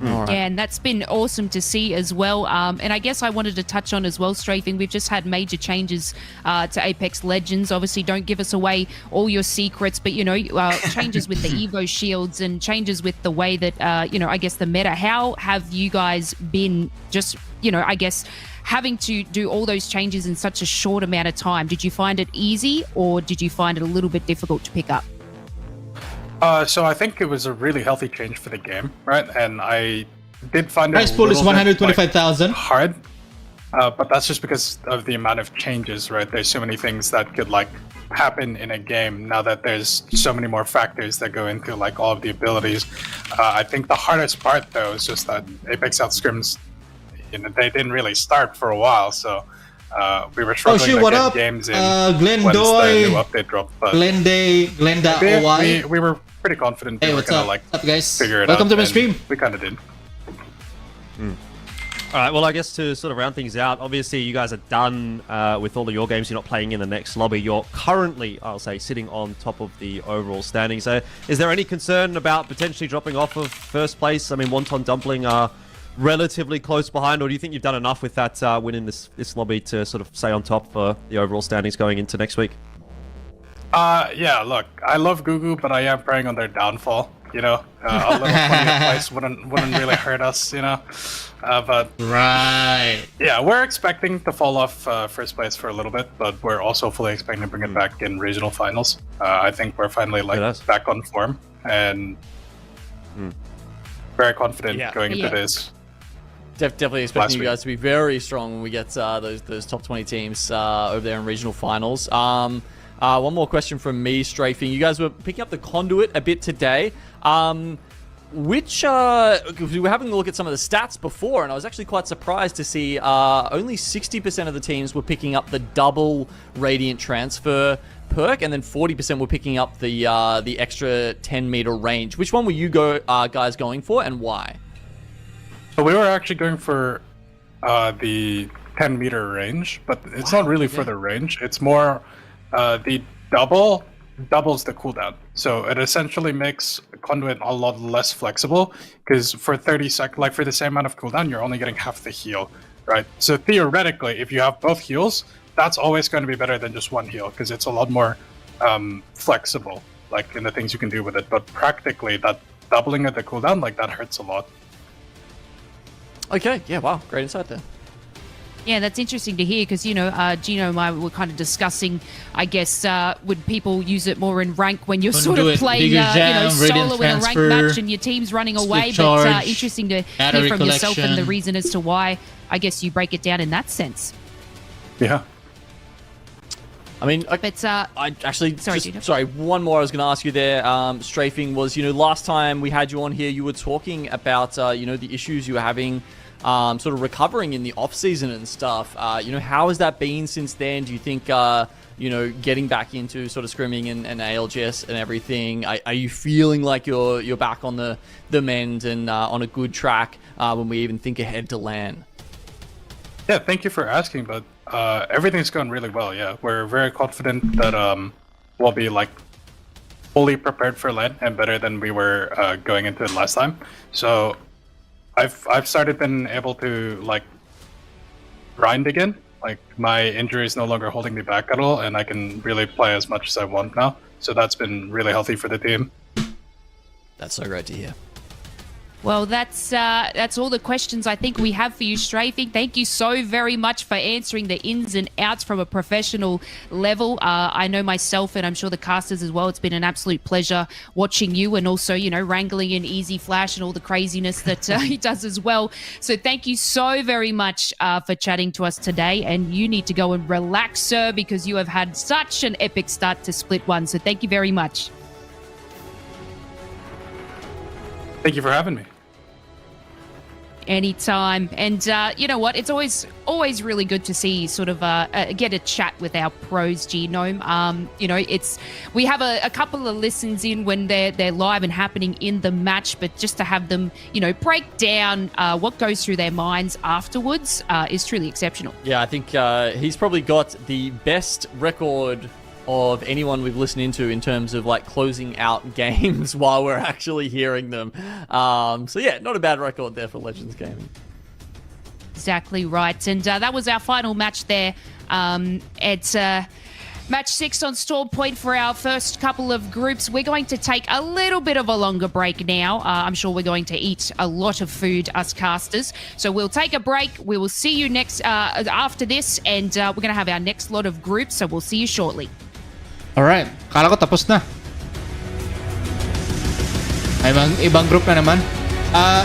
Right. Yeah, and that's been awesome to see as well. And I guess I wanted to touch on as well, Strafing, we've just had major changes to Apex Legends. Obviously, don't give us away all your secrets, but, changes with the Evo shields and changes with the way that, I guess the meta. How have you guys been just, I guess, having to do all those changes in such a short amount of time? Did you find it easy, or did you find it a little bit difficult to pick up? So I think it was a really healthy change for the game, right? And I did find price pool is 125,000 hard, but that's just because of the amount of changes, right? There's so many things that could like happen in a game now that there's so many more factors that go into like all of the abilities. I think the hardest part though is just that Apex Out scrims, they didn't really start for a while, so we were struggling to get games in once the new update dropped. But Glenda, we were pretty confident we were gonna figure it out. Welcome to my stream. We kind of did. All right, well, I guess to sort of round things out, obviously you guys are done with all of your games. You're not playing in the next lobby. You're currently, I'll say, sitting on top of the overall standings. So is there any concern about potentially dropping off of first place? I mean, Wonton Dumpling are relatively close behind, or do you think you've done enough with that win in this lobby to sort of stay on top for the overall standings going into next week? Yeah, look, I love Gugu, but I am preying on their downfall. A little 20th place wouldn't really hurt us, but Right. yeah, we're expecting to fall off first place for a little bit, but we're also fully expecting to bring it back in regional finals. I think we're finally back on form and very confident going into this. Definitely expecting you guys to be very strong when we get those top 20 teams over there in regional finals. One more question from me, Strafing. You guys were picking up the Conduit a bit today. Because we were having a look at some of the stats before, and I was actually quite surprised to see only 60% of the teams were picking up the double Radiant transfer perk, and then 40% were picking up the extra 10-meter range. Which one were you guys going for, and why? So we were actually going for the 10-meter range, but it's not really for the range. It's more the doubles the cooldown. So it essentially makes Conduit a lot less flexible, because for 30 seconds, like for the same amount of cooldown, you're only getting half the heal, right? So theoretically, if you have both heals, that's always going to be better than just one heal, because it's a lot more flexible, like in the things you can do with it. But practically, that doubling of the cooldown, like that hurts a lot. Okay, yeah, wow, great insight there. Yeah, that's interesting to hear because, Gino and I were kind of discussing, I guess, would people use it more in rank when you're sort of playing, solo in a rank match and your team's running away. But interesting to hear from yourself and the reason as to why, I guess, you break it down in that sense. Yeah. I mean, I actually, sorry, one more I was going to ask you there, Strafing, was, last time we had you on here, you were talking about, the issues you were having sort of recovering in the off-season and stuff. How has that been since then? Do you think, getting back into sort of scrimming and ALGS and everything, are you feeling like you're back on the mend and on a good track when we even think ahead to LAN? Yeah, thank you for asking, but everything's going really well. Yeah, we're very confident that we'll be fully prepared for LAN and better than we were going into it last time. So I've started been able to grind again. Like my injury is no longer holding me back at all, and I can really play as much as I want now. So that's been really healthy for the team. That's so great to hear. Well, that's all the questions I think we have for you, Strafing. Thank you so very much for answering the ins and outs from a professional level. I know myself, and I'm sure the casters as well, it's been an absolute pleasure watching you and also, wrangling in Easy Flash and all the craziness that he does as well. So thank you so very much for chatting to us today. And you need to go and relax, sir, because you have had such an epic start to Split 1. So thank you very much. Thank you for having me. Anytime. And you know what? It's always really good to see sort of get a chat with our pros, Genome. We have a couple of listens in when they're live and happening in the match, but just to have them, break down what goes through their minds afterwards is truly exceptional. Yeah, I think he's probably got the best record of anyone we've listened into in terms of closing out games while we're actually hearing them. So yeah, not a bad record there for Legends Gaming. Exactly right. And that was our final match there at match 6 on Storm Point for our first couple of groups. We're going to take a little bit of a longer break now. I'm sure we're going to eat a lot of food, us casters. So we'll take a break. We will see you next after this, and we're going to have our next lot of groups. So we'll see you shortly. Alright, kala ko tapos na. Ay, ibang group na naman.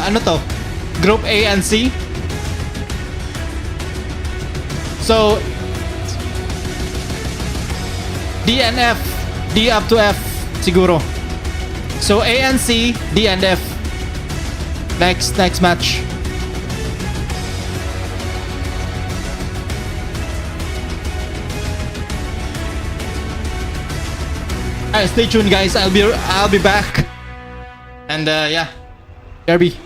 Ano to? Group A and C. So, D and F. D up to F, siguro. So, A and C, D and F. Next match. Alright, stay tuned, guys. I'll be back. And yeah, Derby.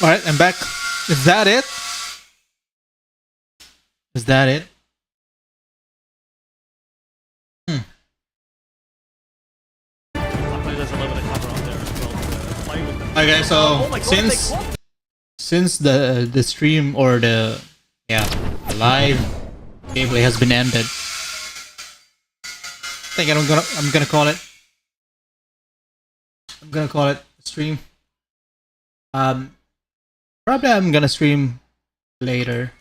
Alright, I'm back. Is that it? Is that it? Luckily, there's a little bit of cover up there as well to play with them. Okay, so Oh my God, since the stream or the live gameplay has been ended, I think I'm gonna call it. I'm gonna call it stream. Probably I'm gonna stream later.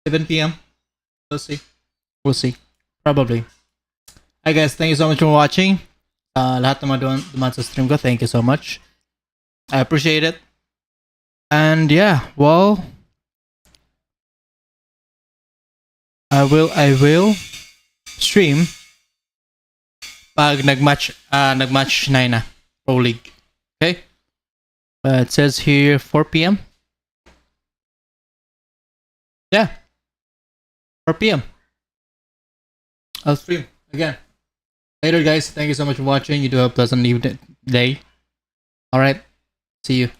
7 p.m. We'll see. We'll see. Probably. Hi guys, thank you so much for watching. Lahat naman duman sa stream ko, thank you so much. I appreciate it. And yeah, well, I will stream pag nagmatch na Pro League. Okay? It says here 4 p.m. Yeah. 4 p.m. I'll stream again. Later guys, thank you so much for watching. You do have a pleasant evening day. Alright. See you.